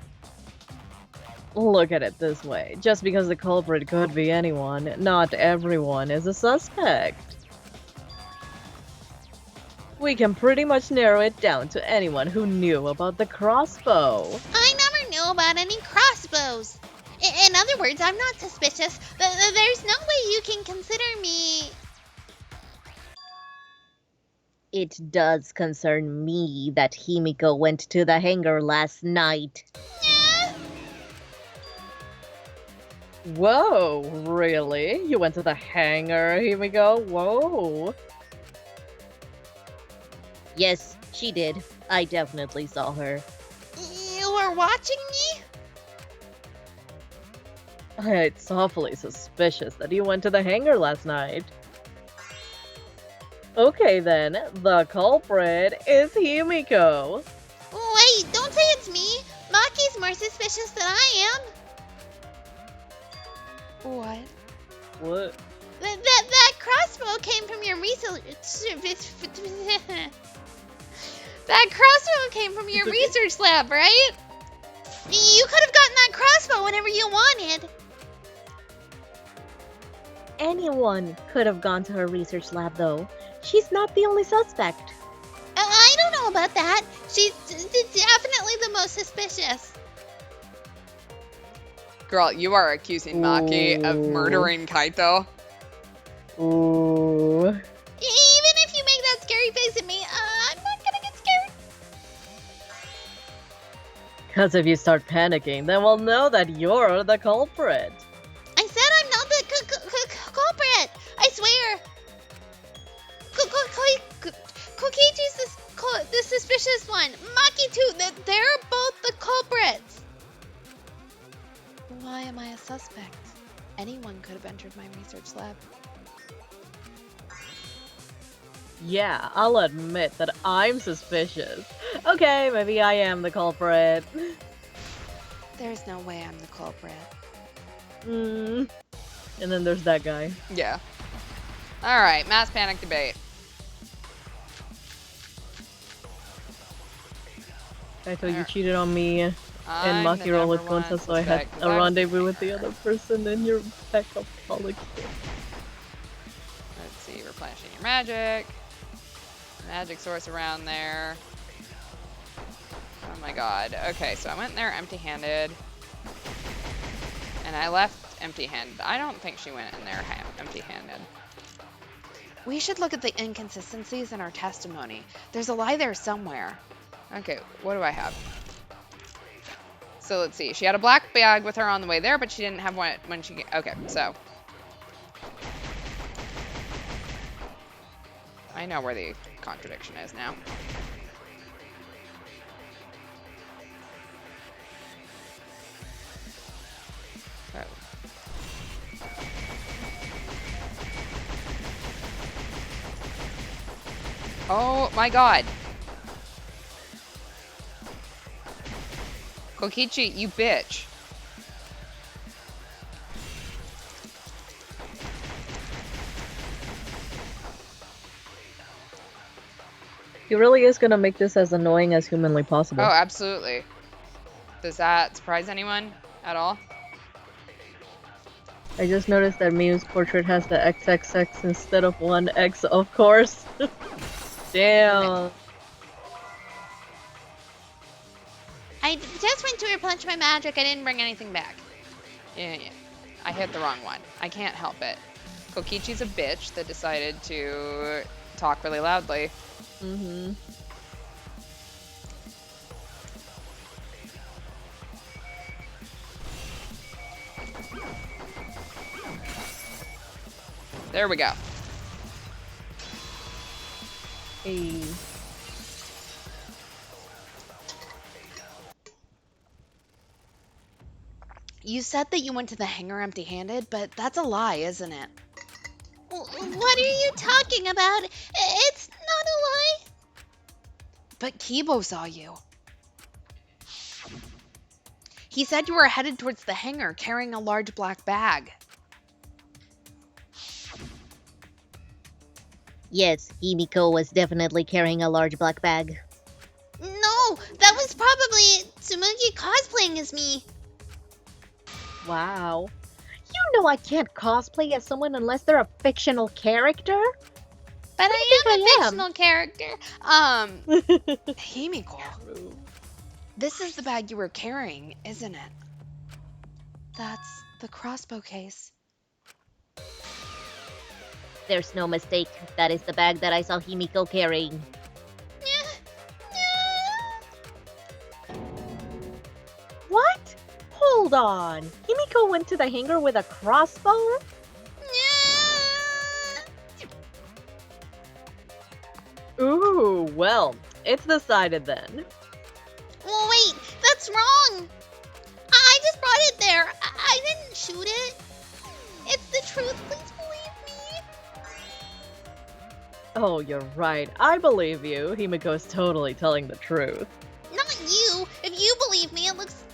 Look at it this way. Just because the culprit could be anyone, not everyone is a suspect. We can pretty much narrow it down to anyone who knew about the crossbow. I never knew about any crossbows. In other words, I'm not suspicious. There's no way you can consider me... It does concern me that Himiko went to the hangar last night. Whoa, really? You went to the hangar, Himiko? Whoa. Yes, she did. I definitely saw her. You were watching me? It's awfully suspicious that you went to the hangar last night. Okay then, the culprit is Himiko. Wait, don't say it's me. Maki's more suspicious than I am. What? What? That crossbow came from your research... That crossbow came from your research lab, right? You could have gotten that crossbow whenever you wanted. Anyone could have gone to her research lab, though. She's not the only suspect. I don't know about that. She's definitely the most suspicious. Girl, you are accusing Maki of murdering Kaito. Ooh. Even if you make that scary face at me, I'm not gonna get scared. Because if you start panicking, then we'll know that you're the culprit. I said I'm not the culprit. I swear. Kokichi's the suspicious one. Maki too. They're both the culprits. Why am I a suspect? Anyone could have entered my research lab. Yeah, I'll admit that I'm suspicious. Okay, maybe I am the culprit. There's no way I'm the culprit. And then there's that guy. Yeah. Alright, mass panic debate. I thought you cheated on me. And I'm the Maki roll number with one Gonza, so I had suspect, 'cause a I was rendezvous with the there. other person and your backup colleague. Let's see, replenishing your magic. Magic source around there. Oh my god. Okay, so I went there empty-handed. And I left empty-handed. I don't think she went in there empty-handed. We should look at the inconsistencies in our testimony. There's a lie there somewhere. Okay, what do I have? So let's see. She had a black bag with her on the way there, but she didn't have one when she... Okay, so... I know where the contradiction is now. Oh my god. Kokichi, you bitch. He really is gonna make this as annoying as humanly possible. Oh, absolutely. Does that surprise anyone at all? I just noticed that Miyu's portrait has the XXX instead of 1X, of course. Damn. I just went to replenish my magic. I didn't bring anything back. Yeah. I hit the wrong one. I can't help it. Kokichi's a bitch that decided to talk really loudly. Mm-hmm. There we go. Hey. You said that you went to the hangar empty-handed, but that's a lie, isn't it? What are you talking about? It's not a lie. But Kibo saw you. He said you were headed towards the hangar carrying a large black bag. Yes, Himiko was definitely carrying a large black bag. No, that was probably Tsumugi cosplaying as me. Wow. You know I can't cosplay as someone unless they're a fictional character. But do you I am think a I am? fictional character. Himiko, This is the bag you were carrying, isn't it? That's the crossbow case. There's no mistake. That is the bag that I saw Himiko carrying. What? Hold on. Himiko went to the hangar with a crossbow? Ooh, well, it's decided then. Well, wait, that's wrong. I just brought it there. I didn't shoot it. It's the truth. Please believe me. Oh, you're right. I believe you. Himiko's totally telling the truth. Not you. If you believe me,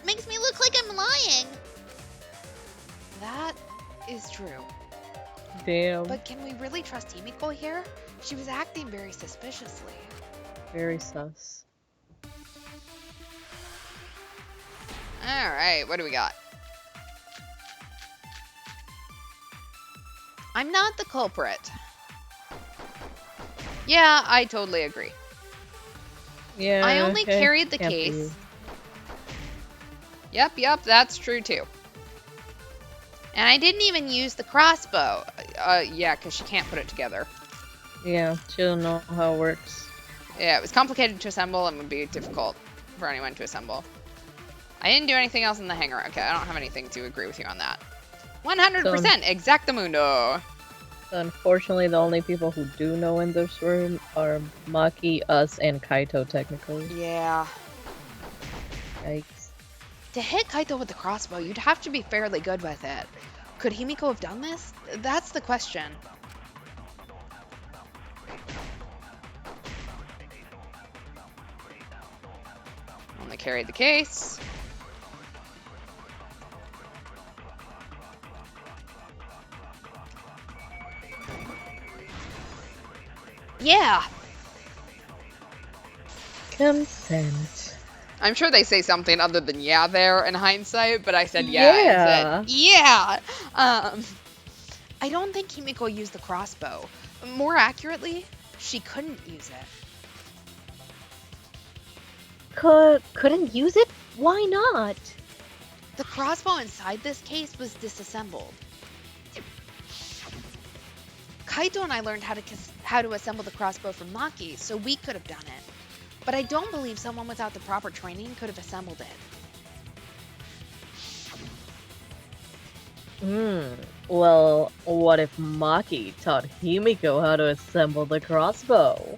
makes me look like I'm lying. that is true. Damn. But can we really trust Himiko here? She was acting very suspiciously. Very sus. Alright, what do we got? I'm not the culprit. Yeah, I totally agree. Yeah. I only okay. carried the Can't be case. you. Yep, that's true too. And I didn't even use the crossbow. Yeah, because she can't put it together. Yeah, she don't know how it works. Yeah, it was complicated to assemble and would be difficult for anyone to assemble. I didn't do anything else in the hangar. Okay, I don't have anything to agree with you on that. 100% exactamundo. So unfortunately, the only people who do know in this room are Maki, us, and Kaito, technically. Yeah. Yikes. To hit Kaito with the crossbow, you'd have to be fairly good with it. Could Himiko have done this? That's the question. Only carried the case. Yeah. Consent. I'm sure they say something other than yeah there in hindsight, but I said yeah. And said, yeah. I don't think Himiko used the crossbow. More accurately, she couldn't use it. Couldn't use it? Why not? The crossbow inside this case was disassembled. Kaito and I learned how to assemble the crossbow from Maki, so we could have done it. But I don't believe someone without the proper training could have assembled it. Well, what if Maki taught Himiko how to assemble the crossbow?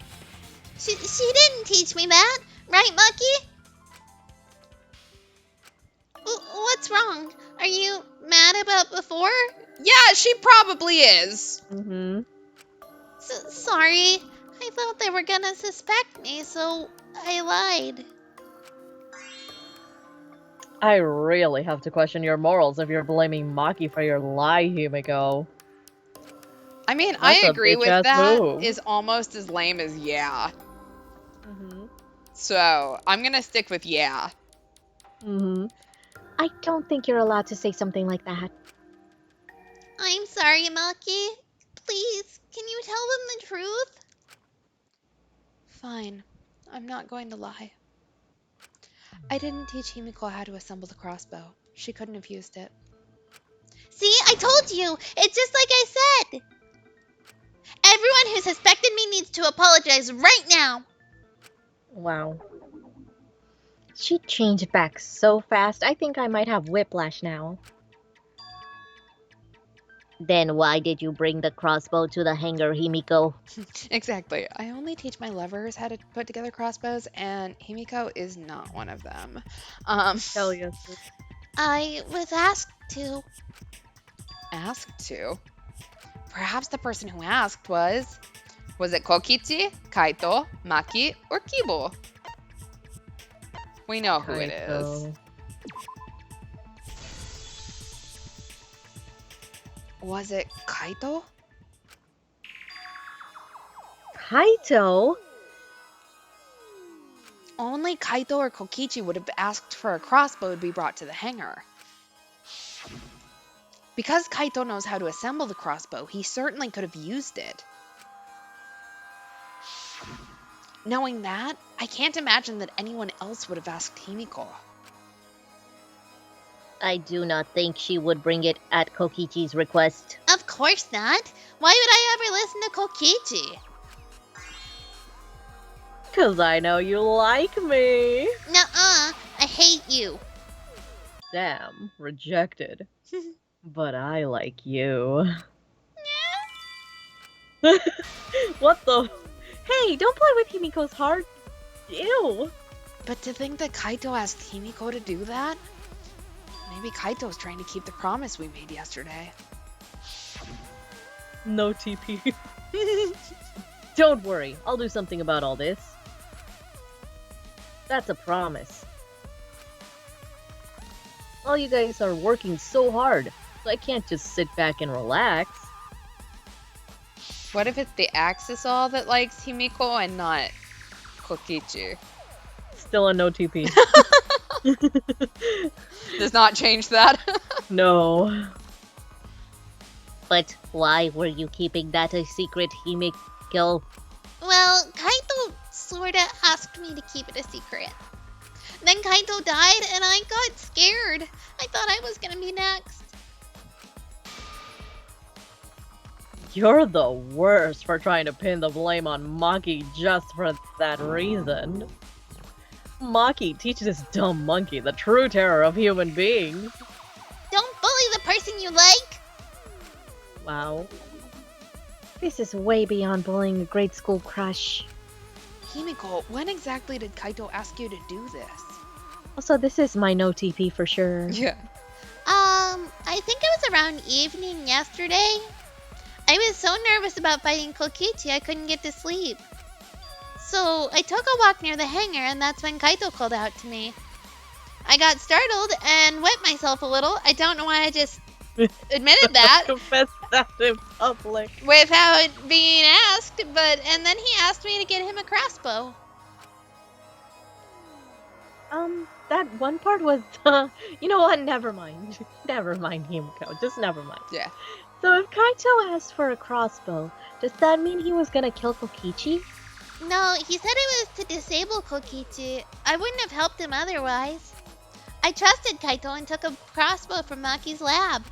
She didn't teach me that, right, Maki? What's wrong? Are you mad about before? Yeah, she probably is. Mm-hmm. Sorry. I thought they were gonna suspect me, so I lied. I really have to question your morals if you're blaming Maki for your lie, Himiko. I mean, That's I a agree with bitch-ass that. move. Is almost as lame as yeah. Mm-hmm. So, I'm gonna stick with yeah. Mm-hmm. I don't think you're allowed to say something like that. I'm sorry, Maki. Please, can you tell them the truth? Fine. I'm not going to lie. I didn't teach Himiko how to assemble the crossbow. She couldn't have used it. See, I told you. It's just like I said. Everyone who suspected me needs to apologize right now. Wow. She changed back so fast, I think I might have whiplash now. Then why did you bring the crossbow to the hangar, Himiko? Exactly. I only teach my lovers how to put together crossbows, and Himiko is not one of them. Hell yes. I was asked to. Asked to. Perhaps the person who asked was it Kokichi, Kaito, Maki, or Kibo? We know who it is. Kaito. Was it Kaito? Kaito? Only Kaito or Kokichi would have asked for a crossbow to be brought to the hangar. Because Kaito knows how to assemble the crossbow, he certainly could have used it. Knowing that, I can't imagine that anyone else would have asked Himiko. I do not think she would bring it at Kokichi's request. Of course not. Why would I ever listen to Kokichi? 'Cause I know you like me. Nuh-uh. I hate you. Damn, rejected. But I like you. What the? Hey, don't play with Himiko's heart. Ew. But to think that Kaito asked Himiko to do that? Maybe Kaito's trying to keep the promise we made yesterday. No TP. Don't worry, I'll do something about all this. That's a promise. All you guys are working so hard, so I can't just sit back and relax. What if it's the Axisol that likes Himiko and not Kokichi? Still a no TP. Does not change that. No. But why were you keeping that a secret, Himiko? Well, Kaito sorta asked me to keep it a secret. Then Kaito died and I got scared. I thought I was gonna be next. You're the worst for trying to pin the blame on Maki just for that reason. Maki teaches this dumb monkey the true terror of human beings. Don't bully the person you like! Wow. This is way beyond bullying a grade school crush. Himiko, when exactly did Kaito ask you to do this? Also, this is my no TP for sure. Yeah. I think it was around evening yesterday. I was so nervous about fighting Kokichi I couldn't get to sleep. So I took a walk near the hangar and that's when Kaito called out to me. I got startled and wet myself a little. I don't know why I just admitted that Confess that in public. without being asked, and then he asked me to get him a crossbow. That one part was, you know what, never mind. Never mind, Himiko, just never mind. Yeah. So if Kaito asked for a crossbow, does that mean he was gonna kill Kokichi? No, he said it was to disable Kokichi. I wouldn't have helped him otherwise. I trusted Kaito and took a crossbow from Maki's lab.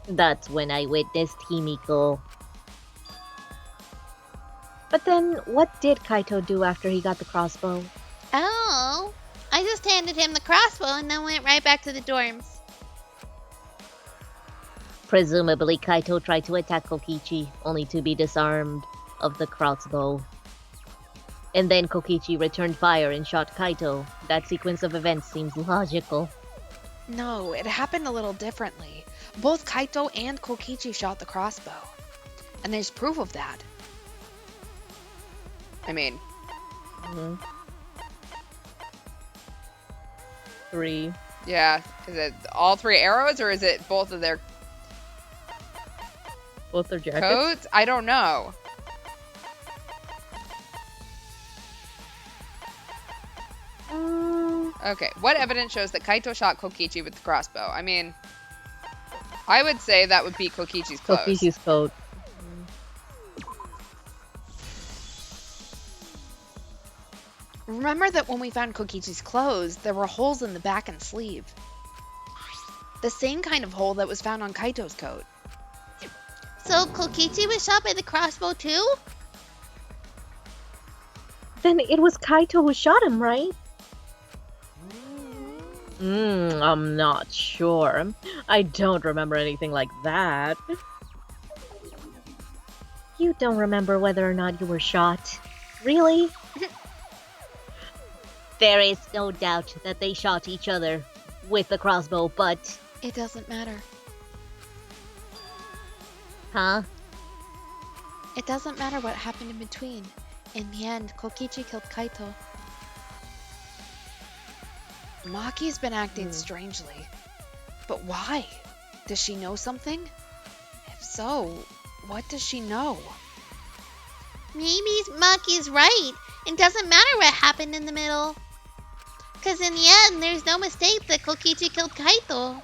That's when I witnessed Himiko. But then, what did Kaito do after he got the crossbow? Oh, I just handed him the crossbow and then went right back to the dorms. Presumably, Kaito tried to attack Kokichi, only to be disarmed of the crossbow. And then Kokichi returned fire and shot Kaito. That sequence of events seems logical. No, it happened a little differently. Both Kaito and Kokichi shot the crossbow. And there's proof of that. I mean... 3. Yeah. Is it all 3 arrows, or is it both of their Both their jackets? coats? I don't know. Okay, what evidence shows that Kaito shot Kokichi with the crossbow? I mean, I would say that would be Kokichi's clothes. Kokichi's coat. Remember that when we found Kokichi's clothes, there were holes in the back and sleeve. The same kind of hole that was found on Kaito's coat. So Kokichi was shot by the crossbow too? Then it was Kaito who shot him, right? I'm not sure. I don't remember anything like that. You don't remember whether or not you were shot? Really? There is no doubt that they shot each other with the crossbow, but... It doesn't matter. Huh? It doesn't matter what happened in between. In the end, Kokichi killed Kaito. Maki's been acting strangely. But why? Does she know something? If so, what does she know? Maybe Maki's right. It doesn't matter what happened in the middle. Because in the end, there's no mistake that Kokichi killed Kaito.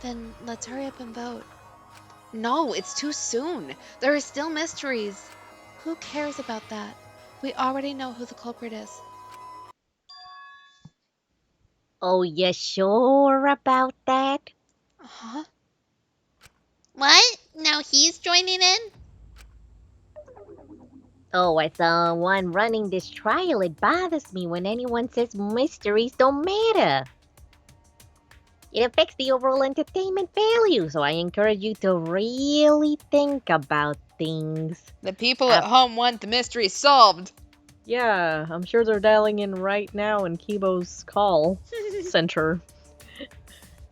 Then let's hurry up and vote. No, it's too soon. There are still mysteries. Who cares about that? We already know who the culprit is. Oh, you sure about that? Huh? What? Now he's joining in? Oh, as one running this trial, it bothers me when anyone says mysteries don't matter. It affects the overall entertainment value, so I encourage you to really think about things. The people at home want the mystery solved. Yeah, I'm sure they're dialing in right now in Kibo's call center.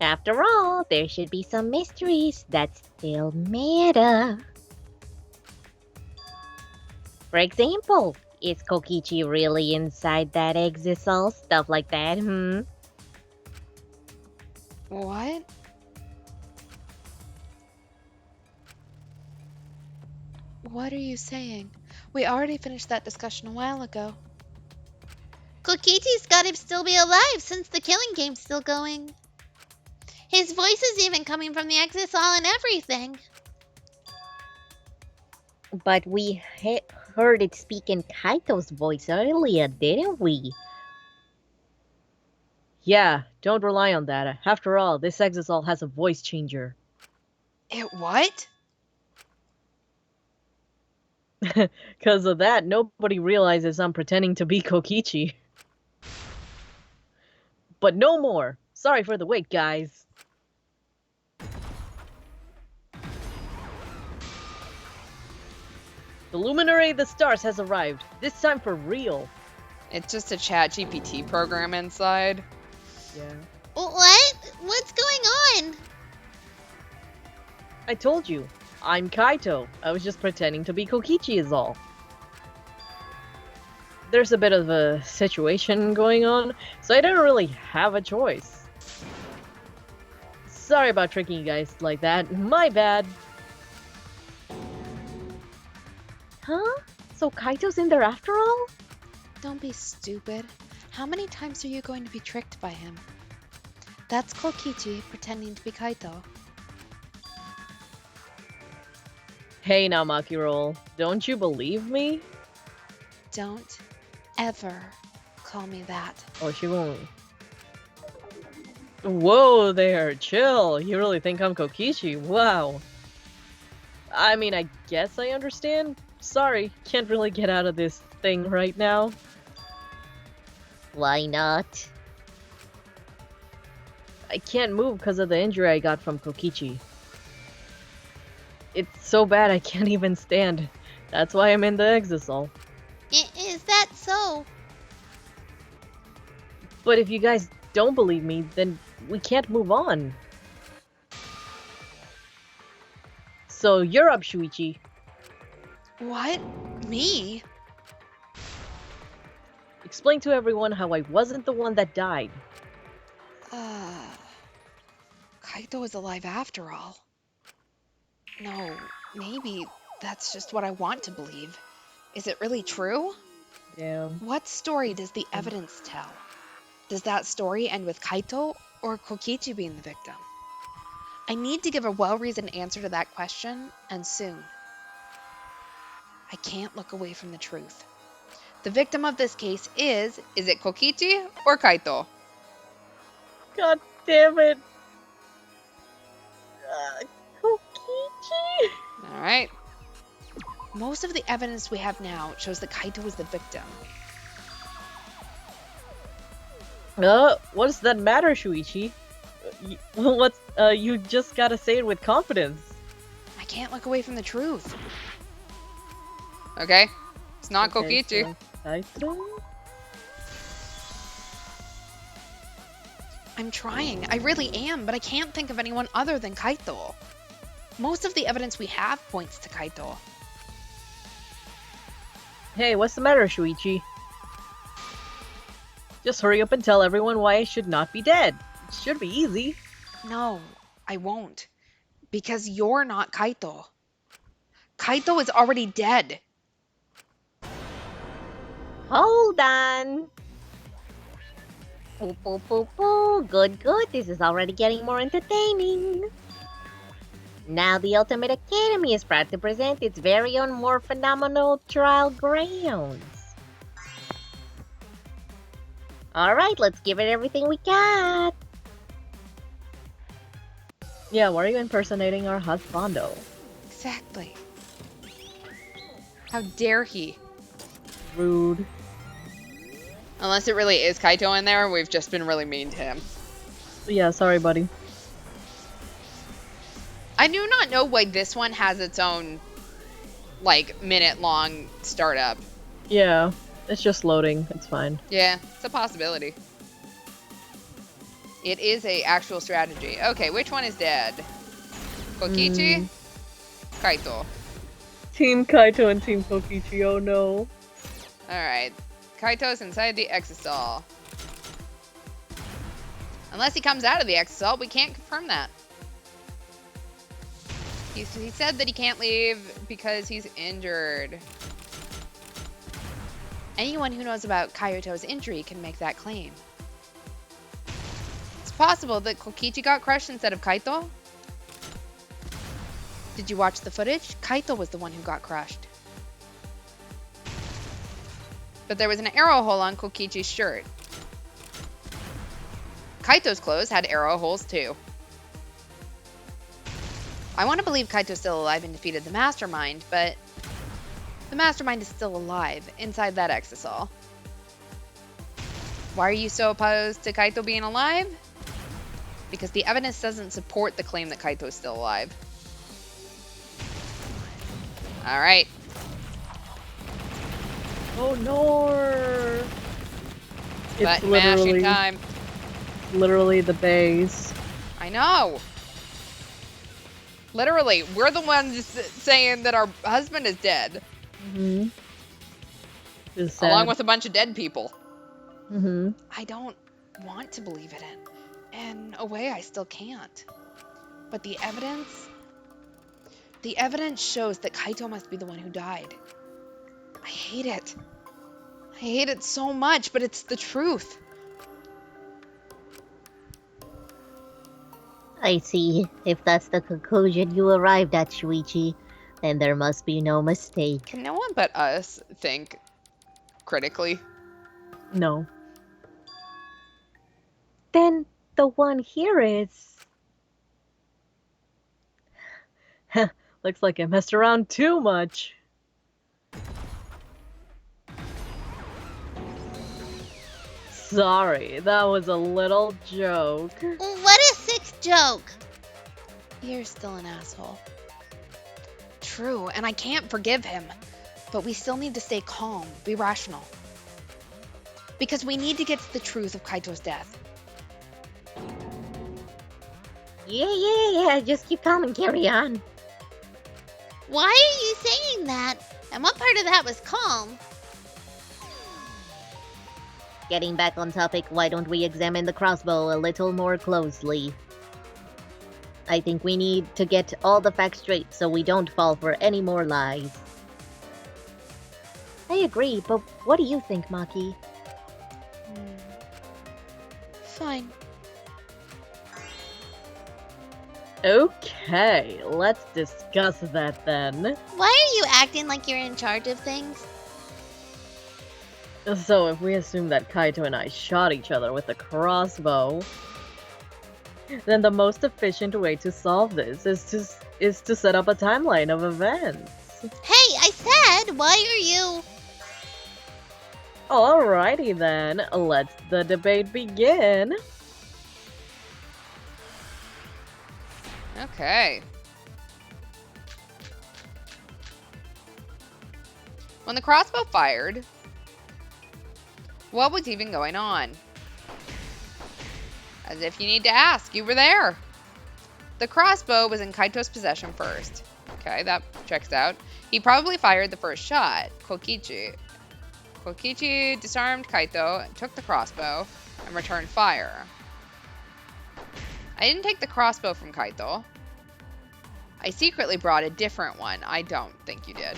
After all, there should be some mysteries that still matter. For example, is Kokichi really inside that exisal? Stuff like that, What? What are you saying? We already finished that discussion a while ago. Kokichi's gotta still be alive since the killing game's still going. His voice is even coming from the exisal and everything. But we heard it speak in Kaito's voice earlier, didn't we? Yeah, don't rely on that. After all, this exisal has a voice changer. It what? Because of that, nobody realizes I'm pretending to be Kokichi. But no more. Sorry for the wait, guys. The Luminary of the Stars has arrived. This time for real. It's just a chat GPT program inside. Yeah. What? What's going on? I told you. I'm Kaito. I was just pretending to be Kokichi is all. There's a bit of a situation going on, so I don't really have a choice. Sorry about tricking you guys like that. My bad. Huh? So Kaito's in there after all? Don't be stupid. How many times are you going to be tricked by him? That's Kokichi pretending to be Kaito. Hey now, Makiro, don't you believe me? Don't ever call me that. Oh, she won't. Whoa there, chill. You really think I'm Kokichi? Wow. I mean, I guess I understand. Sorry, can't really get out of this thing right now. Why not? I can't move because of the injury I got from Kokichi. It's so bad I can't even stand. That's why I'm in the exisal. Is that so? But if you guys don't believe me, then we can't move on. So you're up, Shuichi. What? Me? Explain to everyone how I wasn't the one that died. Kaito is alive after all. No, maybe that's just what I want to believe. Is it really true? Damn. What story does the evidence tell? Does that story end with Kaito or Kokichi being the victim? I need to give a well-reasoned answer to that question, and soon. I can't look away from the truth. The victim of this case is it Kokichi or Kaito? God damn it. Kokichi? Alright. Most of the evidence we have now shows that Kaito is the victim. What does that matter, Shuichi? You just gotta say it with confidence. I can't look away from the truth. Okay. It's not Okay, Kokichi. so Kaito? I'm trying. I really am, but I can't think of anyone other than Kaito. Most of the evidence we have points to Kaito. Hey, what's the matter, Shuichi? Just hurry up and tell everyone why I should not be dead. It should be easy. No, I won't. Because you're not Kaito. Kaito is already dead. Hold on. Poo poo poo poo. Good, good. This is already getting more entertaining. Now the Ultimate Academy is proud to present its very own more phenomenal trial grounds. Alright, let's give it everything we got. Yeah, why are you impersonating our husbando? Exactly. How dare he? Rude. Unless it really is Kaito in there, we've just been really mean to him. Yeah, sorry, buddy. I do not know why this one has its own, like, minute-long startup. Yeah, it's just loading. It's fine. Yeah, it's a possibility. It is a actual strategy. Okay, which one is dead? Kokichi? Kaito. Team Kaito and Team Kokichi, oh no. Alright. Kaito's inside the exisal. Unless he comes out of the exisal, we can't confirm that. He said that he can't leave because he's injured. Anyone who knows about Kaito's injury can make that claim. It's possible that Kokichi got crushed instead of Kaito. Did you watch the footage? Kaito was the one who got crushed. But there was an arrow hole on Kokichi's shirt. Kaito's clothes had arrow holes too. I want to believe Kaito's still alive and defeated the Mastermind, but the Mastermind is still alive inside that exisal. Why are you so opposed to Kaito being alive? Because the evidence doesn't support the claim that Kaito is still alive. Alright. Oh no! Button mashing time. Literally the base. I know. Literally, we're the ones saying that our husband is dead. Mm-hmm. Along with a bunch of dead people. Mm-hmm. I don't want to believe it in a way I still can't. But the evidence shows that Kaito must be the one who died. I hate it. I hate it so much, but it's the truth. I see. If that's the conclusion you arrived at, Shuichi, then there must be no mistake. Can no one but us think critically? No. Then the one here is... Looks like I messed around too much. Sorry, that was a little joke. What a sick joke. You're still an asshole. True, and I can't forgive him. But we still need to stay calm, be rational. Because we need to get to the truth of Kaito's death. Yeah, just keep calm and carry on. Why are you saying that? And what part of that was calm? Getting back on topic, why don't we examine the crossbow a little more closely? I think we need to get all the facts straight so we don't fall for any more lies. I agree, but what do you think, Maki? Fine. Okay, let's discuss that then. Why are you acting like you're in charge of things? So if we assume that Kaito and I shot each other with a crossbow, then the most efficient way to solve this is to set up a timeline of events. Hey, I said, why are you... Alrighty then, let the debate begin. Okay. When the crossbow fired, what was even going on? As if you need to ask, you were there. The crossbow was in Kaito's possession first. Okay, that checks out. He probably fired the first shot. Kokichi disarmed Kaito, took the crossbow, and returned fire. I didn't take the crossbow from Kaito. I secretly brought a different one. I don't think you did.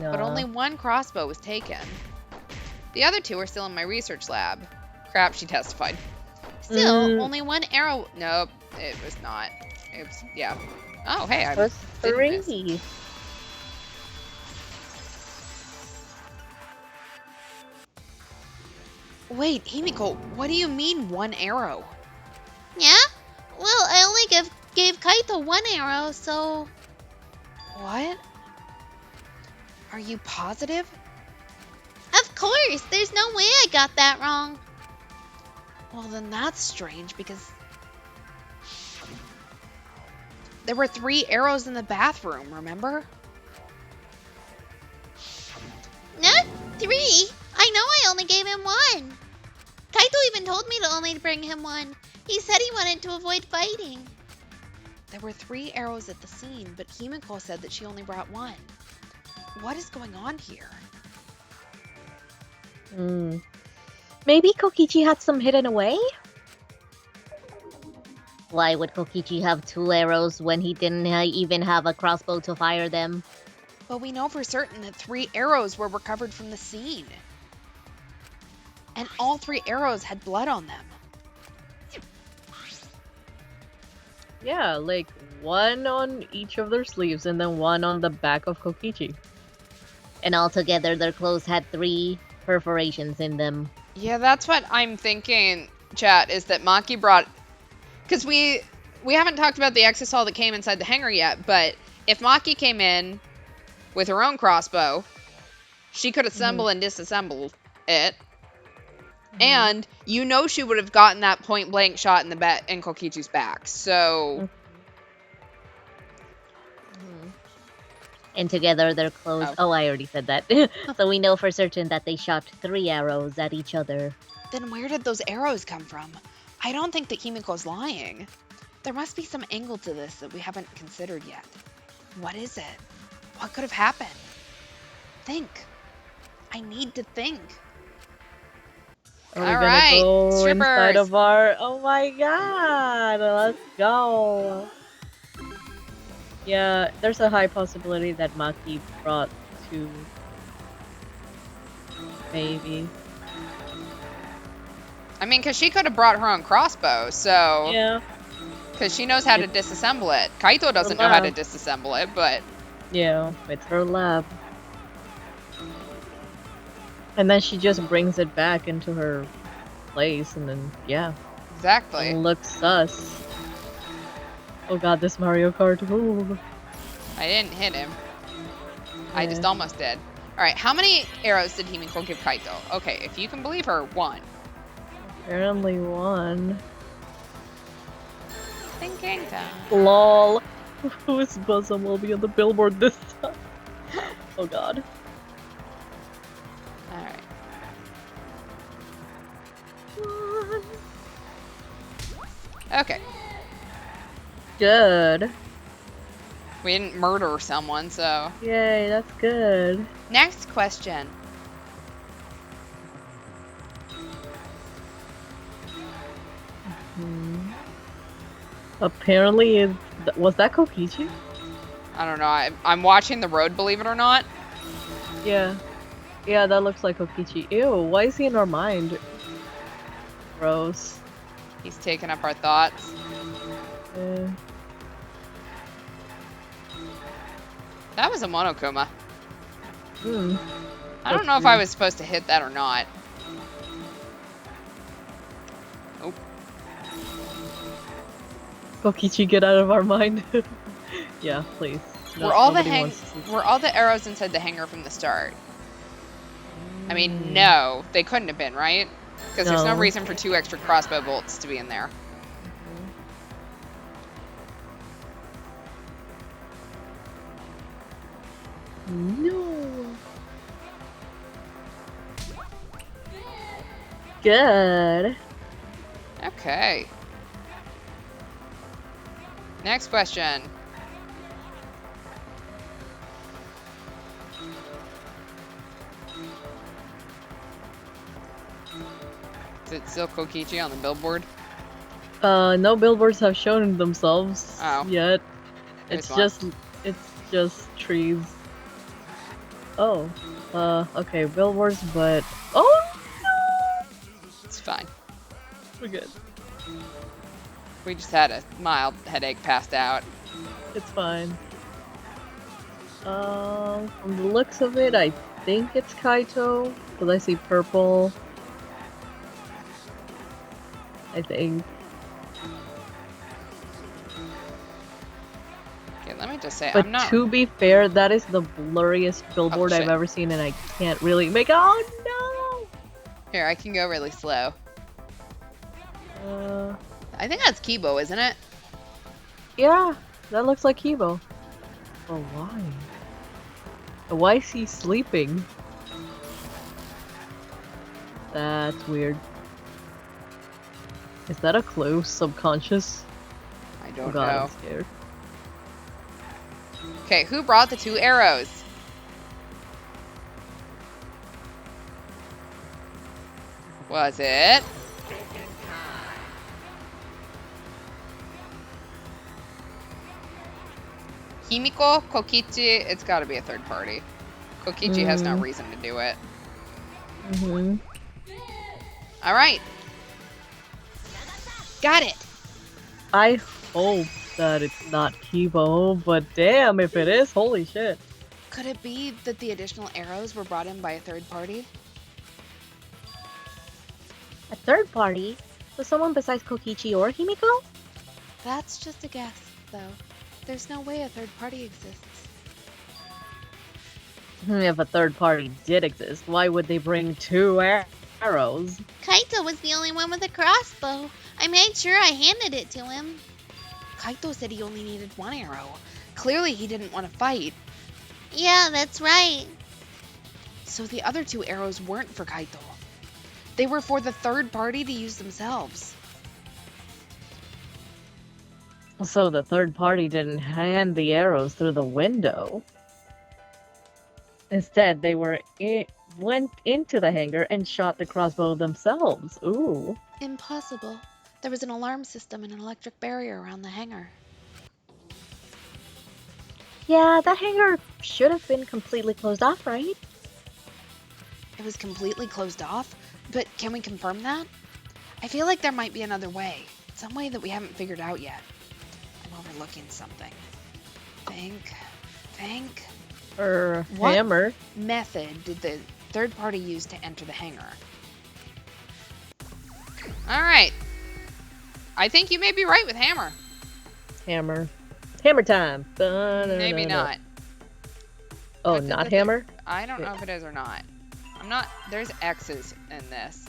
No. But only one crossbow was taken. The other two are still in my research lab. Crap, she testified. Still, only one arrow... Nope, it was not. It was... Yeah. Oh, hey, I Was didn't miss. 3. Wait, Himiko, what do you mean one arrow? Yeah? Well, I only gave Kaito one arrow, so... What? Are you positive? Of course, there's no way I got that wrong. Well, then that's strange because There were 3 arrows in the bathroom, remember? Not 3. I know I only gave him one. Kaito even told me to only bring him one. He said he wanted to avoid fighting. there were 3 arrows at the scene, but Himiko said that she only brought one. What is going on here? Maybe Kokichi had some hidden away? Why would Kokichi have 2 arrows when he didn't even have a crossbow to fire them? But we know for certain that 3 arrows were recovered from the scene. And all 3 arrows had blood on them. Yeah, like one on each of their sleeves and then one on the back of Kokichi. And altogether, their clothes had 3 perforations in them. Yeah, that's what I'm thinking, chat, is that Maki brought... Because we haven't talked about the exisal that came inside the hangar yet, but if Maki came in with her own crossbow, she could assemble and disassemble it. And you know she would have gotten that point-blank shot in the in Kokichi's back. So... And together, their clothes... Oh, I already said that. So we know for certain that they shot 3 arrows at each other. Then where did those arrows come from? I don't think that Himiko's lying. There must be some angle to this that we haven't considered yet. What is it? What could have happened? Think. I need to think. Are we All gonna right, go inside strippers. of our... Oh my god, let's go. Yeah, there's a high possibility that Maki brought 2. Maybe. I mean, because she could have brought her own crossbow, so... Yeah. Because she knows how to disassemble it. Kaito doesn't know how to disassemble it, but... Yeah, it's her lab. And then she just brings it back into her place, and then, yeah. Exactly. It looks sus. Oh god, this Mario Kart. Ooh. I didn't hit him. I Yeah. just almost did. Alright, how many arrows did Himiko give Kaito? Okay, if you can believe her, 1. Apparently 1. Thinking time. LOL. Whose bosom will be on the billboard this time? Oh god. Alright. Okay. Good. We didn't murder someone, so... Yay, that's good. Next question. Apparently, was that Kokichi? I don't know. I'm watching the road, believe it or not. Yeah. Yeah, that looks like Kokichi. Ew, why is he in our mind? Gross. He's taking up our thoughts. That was a Monokuma. I don't know if I was supposed to hit that or not. Nope. Kokichi, get out of our mind. Yeah, please. Were all the arrows inside the hangar from the start? I mean, no, they couldn't have been, right? Because there's no reason for 2 extra crossbow bolts to be in there. No. Good. Okay. Next question. Is it still Kokichi on the billboard? No billboards have shown themselves yet. There's It's just trees. Oh. Okay, billboards, but... Oh, no! It's fine. We're good. We just had a mild headache passed out. It's fine. From the looks of it, I think it's Kaito, because I see purple. I think. Okay, let me just say, But I'm not... to be fair, that is the blurriest billboard I've ever seen, and I can't really make. Oh Here, I can go really slow. no! I think that's Kibo, isn't it? Yeah, that looks like Kibo. But why? Why is he sleeping? That's weird. Is that a clue? Subconscious? I don't Oh god, know. I'm scared. Okay, who brought the 2 arrows? Was it? Himiko, Kokichi, it's gotta be a third party. Kokichi has no reason to do it. Alright. Got it! I hope that it's not Kibo, but damn, if it is, holy shit. Could it be that the additional arrows were brought in by a third party? A third party? So someone besides Kokichi or Himiko? That's just a guess, though. There's no way a third party exists. If a third party did exist, why would they bring 2 arrows? Kaito was the only one with a crossbow. I made sure I handed it to him. Kaito said he only needed 1 arrow. Clearly he didn't want to fight. Yeah, that's right. So the other 2 arrows weren't for Kaito. They were for the third party to use themselves. So the third party didn't hand the arrows through the window. Instead, they went into the hangar and shot the crossbow themselves. Ooh. Impossible. There was an alarm system and an electric barrier around the hangar. Yeah, that hangar should have been completely closed off, right? It was completely closed off, but can we confirm that? I feel like there might be another way. Some way that we haven't figured out yet. I'm overlooking something. Think. What Hammer. method did the third party use to enter the hangar? Alright. I think you may be right with Hammer. Hammer. Hammer time. Maybe not. Oh, What did not the hammer? I don't know if it is or not. I'm not. There's X's in this.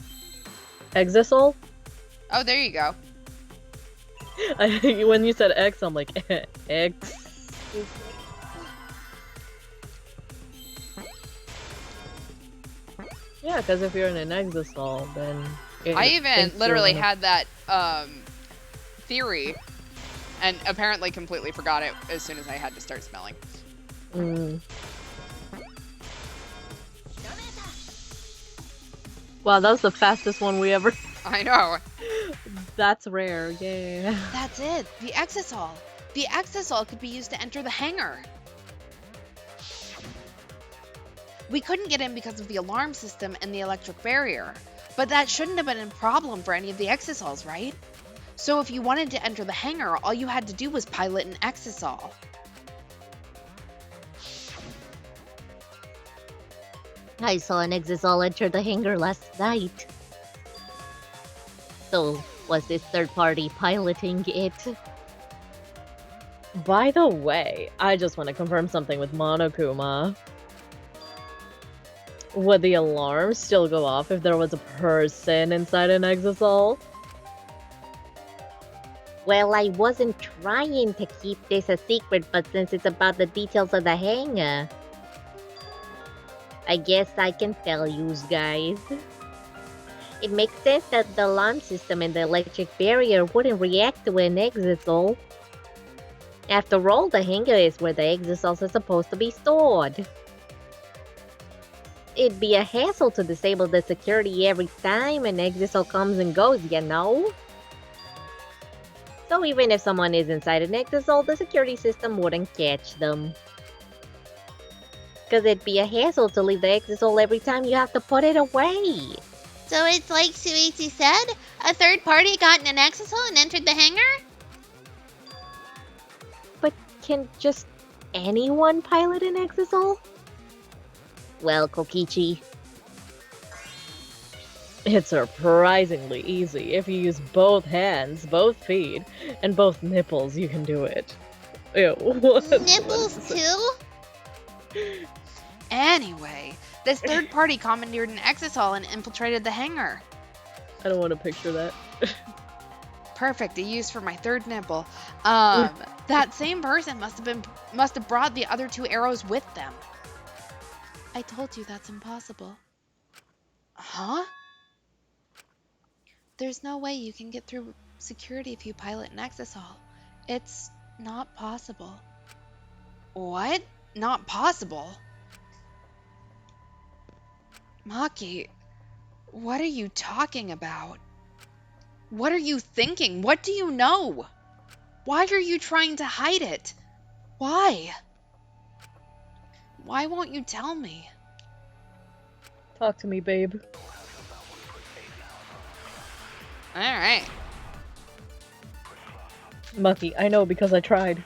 Exisol? Oh, there you go. When you said X, I'm like, X. Yeah, because if you're in an Exisol, then... I it even thinks literally you're in had that theory and apparently completely forgot it as soon as I had to start smelling. a... Wow, that was the fastest one we ever... I know. That's rare, yeah. That's it. The Exisol. The Exisol could be used to enter the hangar. We couldn't get in because of the alarm system and the electric barrier. But that shouldn't have been a problem for any of the Exisols, right? So if you wanted to enter the hangar, all you had to do was pilot an Exisol. I saw an Exisol enter the hangar last night. So, was this third party piloting it? By the way, I just want to confirm something with Monokuma. Would the alarm still go off if there was a person inside an Exisol? Well, I wasn't trying to keep this a secret, but since it's about the details of the hangar, I guess I can tell you guys. It makes sense that the alarm system and the electric barrier wouldn't react to an Exisol. After all, the hangar is where the Exisols are supposed to be stored. It'd be a hassle to disable the security every time an Exisol comes and goes, you know? So even if someone is inside an Exisol, the security system wouldn't catch them. Cause it'd be a hassle to leave the Exisol every time you have to put it away. So it's like Suichi said? A third party got in an Exisol and entered the hangar? But can just anyone pilot an Exisol? Well, Kokichi, It's surprisingly easy. If you use both hands, both feet, and both nipples, you can do it. Ew, what? Nipples too? Anyway, this third party commandeered an Exisol and infiltrated the hangar. I don't want to picture that. Perfect, a use for my third nipple. That same person must have brought the other two arrows with them. I told you that's impossible. Huh? There's no way you can get through security if you pilot an Exisol. It's not possible. What? Not possible? Maki, what are you talking about? What are you thinking? What do you know? Why are you trying to hide it? Why? Why won't you tell me? Talk to me, babe. Alright. Mucky, I know because I tried.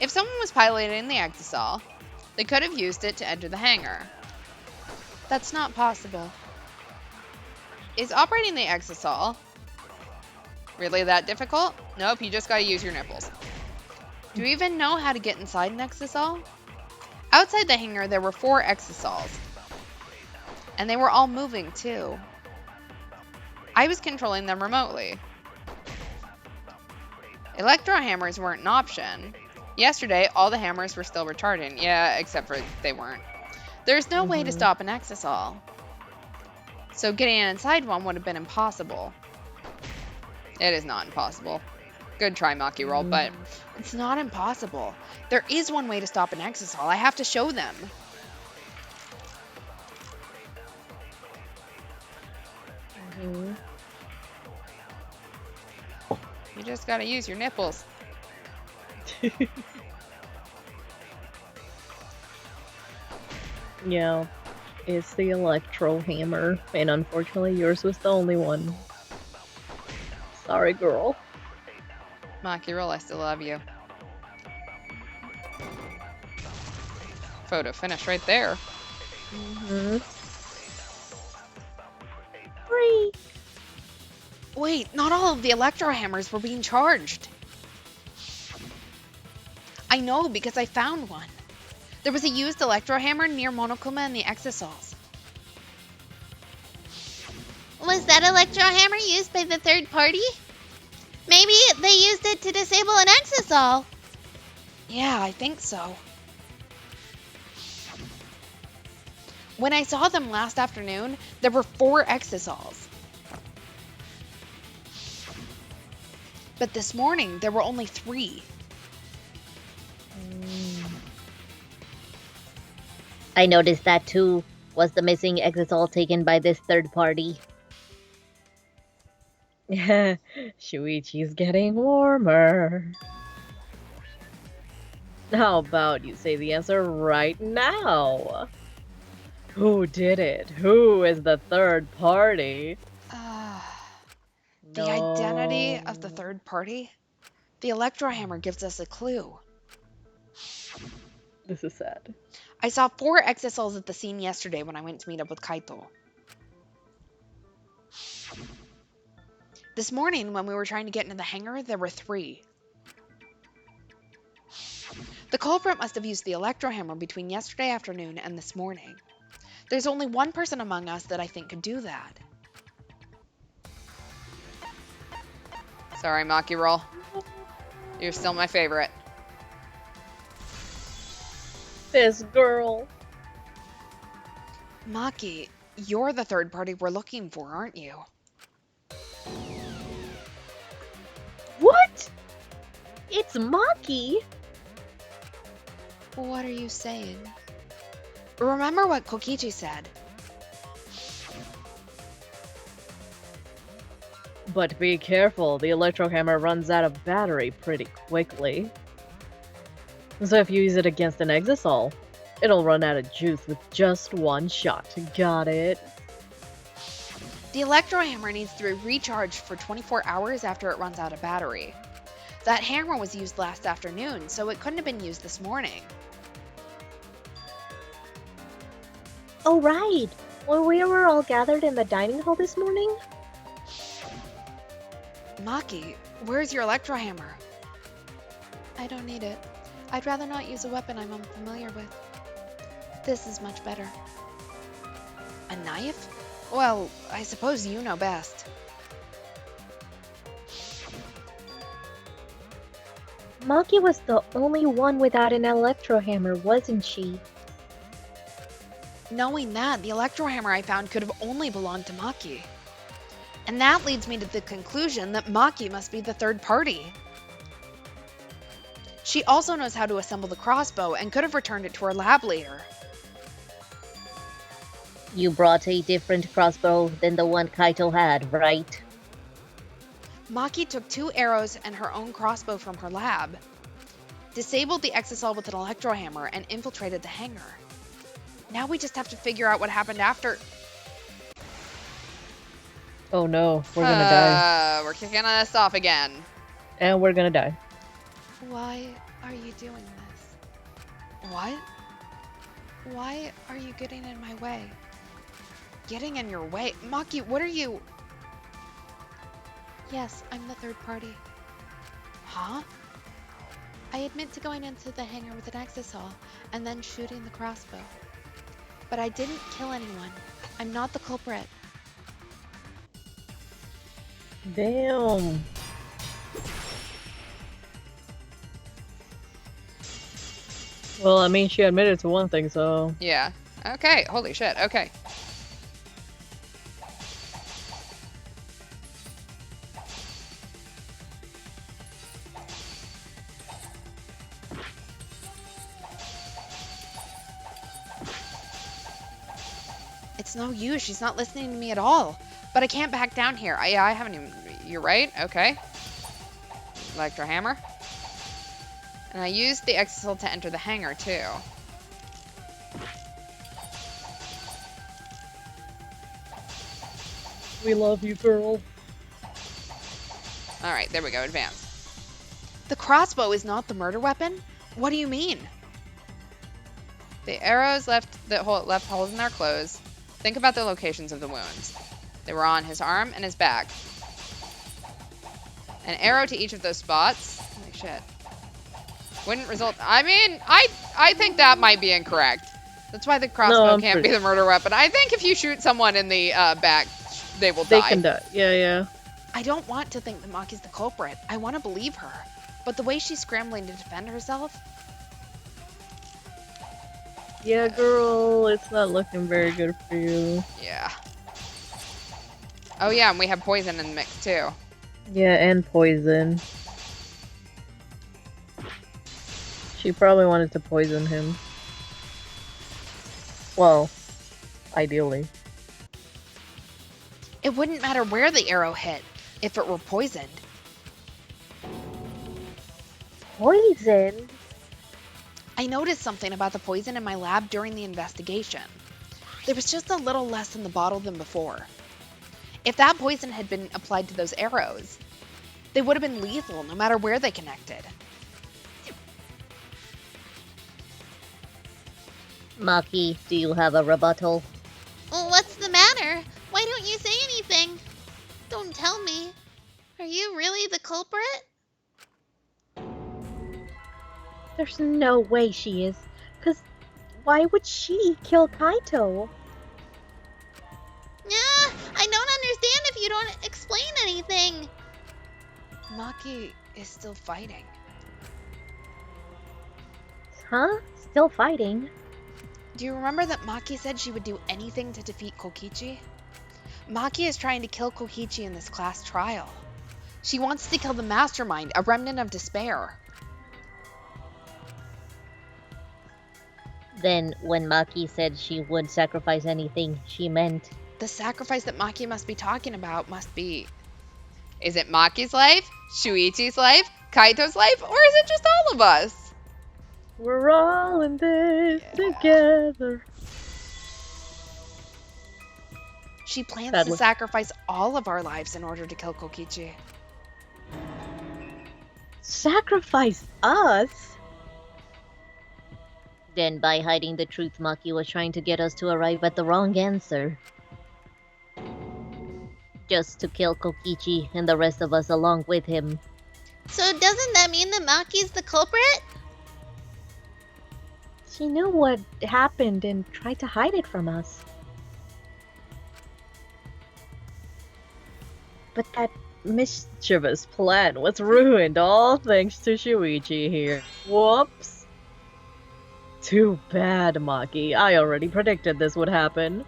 If someone was piloting the Exisol, they could have used it to enter the hangar. That's not possible. Is operating the Exisol really that difficult? Nope, you just gotta use your nipples. Do you even know how to get inside an Exisol? Outside the hangar, there were 4 Exisols. And they were all moving, too. I was controlling them remotely. Electro hammers weren't an option. Yesterday, all the hammers were still retarding. Yeah, except for they weren't. There's no way to stop an Exisol. So getting inside one would have been impossible. It is not impossible. Good try, Maki Roll, but it's not impossible. There is one way to stop an Exisol. I have to show them. You just gotta use your nipples. Yeah. It's the electro hammer, and unfortunately yours was the only one. Sorry, girl. Maki roll, I still love you. Photo finish right there. Mm-hmm. 3. Wait, not all of the electro hammers were being charged. I know because I found one. There was a used electro hammer near Monokuma and the Exosols. Was that electro hammer used by the third party? Maybe they used it to disable an exisol. Yeah, I think so. When I saw them last afternoon, there were 4 Exosols. But this morning, there were only 3. I noticed that too. Was the missing exisal taken by this third party? Shuichi's getting warmer. How about you say the answer right now? Who did it? Who is the third party? The identity of the third party? The electro hammer gives us a clue. This is sad. I saw 4 Exosols at the scene yesterday when I went to meet up with Kaito. This morning, when we were trying to get into the hangar, there were 3. The culprit must have used the electro hammer between yesterday afternoon and this morning. There's only one person among us that I think could do that. Sorry, Maki roll. You're still my favorite. This girl. Maki, you're the third party we're looking for, aren't you? What? It's Maki! What are you saying? Remember what Kokichi said. But be careful, the electro hammer runs out of battery pretty quickly. So if you use it against an exisol, it'll run out of juice with just one shot. Got it? The electro hammer needs to be recharged for 24 hours after it runs out of battery. That hammer was used last afternoon, so it couldn't have been used this morning. Oh, right. When we were all gathered in the dining hall this morning? Maki, where's your electro hammer? I don't need it. I'd rather not use a weapon I'm unfamiliar with. This is much better. A knife? Well, I suppose you know best. Maki was the only one without an electro hammer, wasn't she? Knowing that, the electro hammer I found could have only belonged to Maki. And that leads me to the conclusion that Maki must be the third party. She also knows how to assemble the crossbow and could have returned it to her lab later. You brought a different crossbow than the one Kaito had, right? Maki took 2 arrows and her own crossbow from her lab, disabled the exisol with an electro hammer, and infiltrated the hangar. Now we just have to figure out what happened after. Oh no, we're gonna die. We're kicking us off again. And we're gonna die. Why are you doing this? What? Why are you getting in my way? Getting in your way? Maki, what are you... Yes, I'm the third party. Huh? I admit to going into the hangar with an exisol and then shooting the crossbow. But I didn't kill anyone. I'm not the culprit. Damn. Well, I mean, she admitted to one thing, so... Yeah. Okay, holy shit, okay. It's no use, she's not listening to me at all. But I can't back down here. I haven't even... You're right, okay. Electro hammer. And I used the exisal to enter the hangar, too. We love you, girl. Alright, there we go, advance. The crossbow is not the murder weapon? What do you mean? The arrows left holes in their clothes. Think about the locations of the wounds. They were on his arm and his back. An arrow to each of those spots. Holy shit. Wouldn't result. I mean, I think that might be incorrect. That's why the crossbow can't be the murder weapon. I think if you shoot someone in the back, they will die. They can die. Yeah. I don't want to think that Maki's the culprit. I want to believe her. But the way she's scrambling to defend herself. Yeah, girl, it's not looking very good for you. Yeah. Oh yeah, and we have poison in the mix too. Yeah, and poison. She probably wanted to poison him. Well, ideally. It wouldn't matter where the arrow hit if it were poisoned. Poison? I noticed something about the poison in my lab during the investigation. There was just a little less in the bottle than before. If that poison had been applied to those arrows, they would have been lethal no matter where they connected. Maki, do you have a rebuttal? Well, what's the matter? Why don't you say anything? Don't tell me. Are you really the culprit? There's no way she is. 'Cause why would she kill Kaito? Yeah, I don't understand if you don't explain anything. Maki is still fighting. Huh? Still fighting? Do you remember that Maki said she would do anything to defeat Kokichi? Maki is trying to kill Kokichi in this class trial. She wants to kill the mastermind, a remnant of despair. Then, when Maki said she would sacrifice anything, she meant... The sacrifice that Maki must be talking about must be... Is it Maki's life, Shuichi's life, Kaito's life, or is it just all of us? We're all in this together. She plans Sadly. to sacrifice all of our lives in order to kill Kokichi. Sacrifice us? Then by hiding the truth, Maki was trying to get us to arrive at the wrong answer. Just to kill Kokichi and the rest of us along with him. So doesn't that mean that Maki's the culprit? She knew what happened and tried to hide it from us. But that mischievous plan was ruined, all thanks to Shuichi here. Whoops. Too bad, Maki. I already predicted this would happen.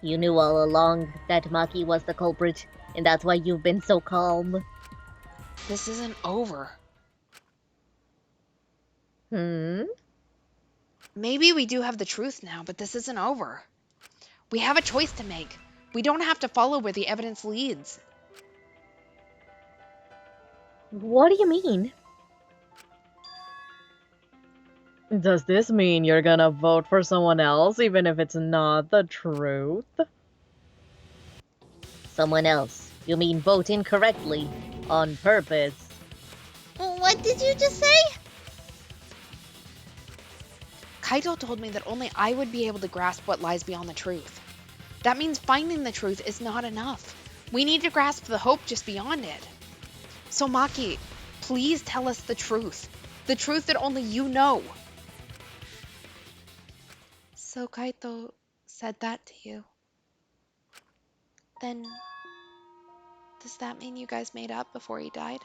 You knew all along that Maki was the culprit, and that's why you've been so calm. This isn't over. Maybe we do have the truth now, but this isn't over. We have a choice to make. We don't have to follow where the evidence leads. What do you mean? Does this mean you're gonna vote for someone else, even if it's not the truth? Someone else. You mean vote incorrectly. On purpose. What did you just say? Kaito told me that only I would be able to grasp what lies beyond the truth. That means finding the truth is not enough. We need to grasp the hope just beyond it. So Maki, please tell us the truth. The truth that only you know. So Kaito said that to you. Then, does that mean you guys made up before he died?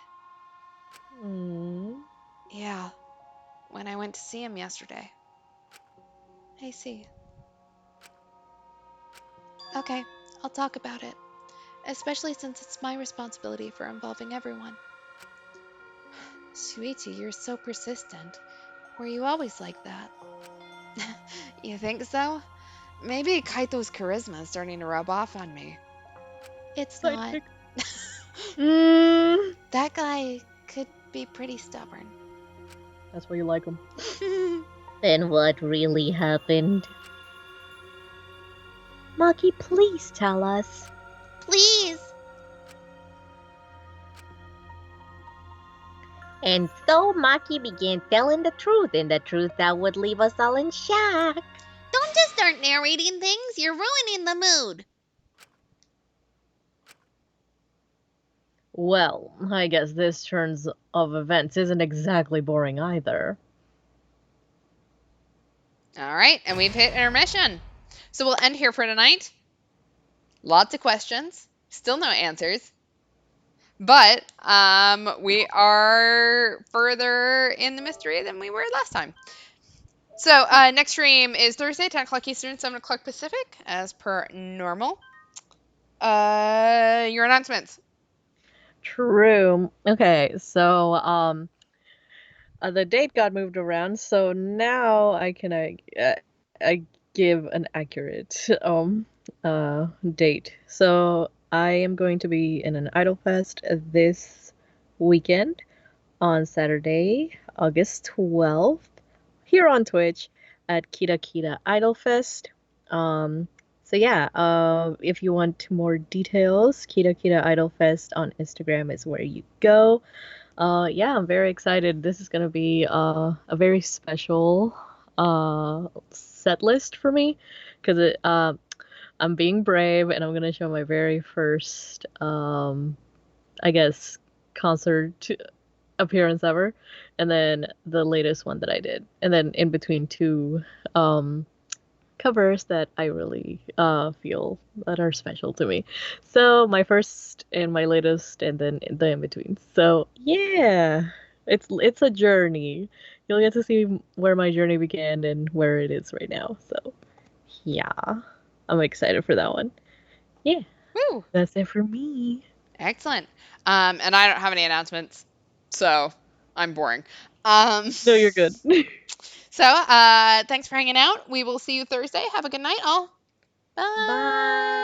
Yeah, when I went to see him yesterday. I see. Okay, I'll talk about it. Especially since it's my responsibility for involving everyone. Shuichi, you're so persistent. Were you always like that? You think so? Maybe Kaito's charisma is starting to rub off on me. It's not. That guy could be pretty stubborn. That's why you like him. Then what really happened? Maki, please tell us. Please. And so Maki began telling the truth, and the truth that would leave us all in shock. Don't just start narrating things. You're ruining the mood. Well, I guess this turns of events isn't exactly boring either. All right, and we've hit intermission. So we'll end here for tonight. Lots of questions, still no answers. But we are further in the mystery than we were last time. So next stream is Thursday, 10 o'clock Eastern, 7 o'clock Pacific, as per normal. Your announcements. True. Okay, so the date got moved around, so now I can I give an accurate date. So I am going to be in an Idol Fest this weekend on Saturday, August 12th, here on Twitch at Kita Kita Idol Fest. So yeah, if you want more details, Kita Kita Idol Fest on Instagram is where you go. Yeah, I'm very excited. This is gonna be a very special set list for me because I'm being brave and I'm gonna show my very first I guess concert appearance ever, and then the latest one that I did, and then in between two covers that I really feel that are special to me. So my first and my latest, and then the in between. So yeah, it's a journey. You'll get to see where my journey began and where it is right now. So yeah, I'm excited for that one. Yeah, Woo! that's it for me. Excellent. And I don't have any announcements, so I'm boring. No, you're good. So thanks for hanging out. We will see you Thursday. Have a good night, all. Bye. Bye.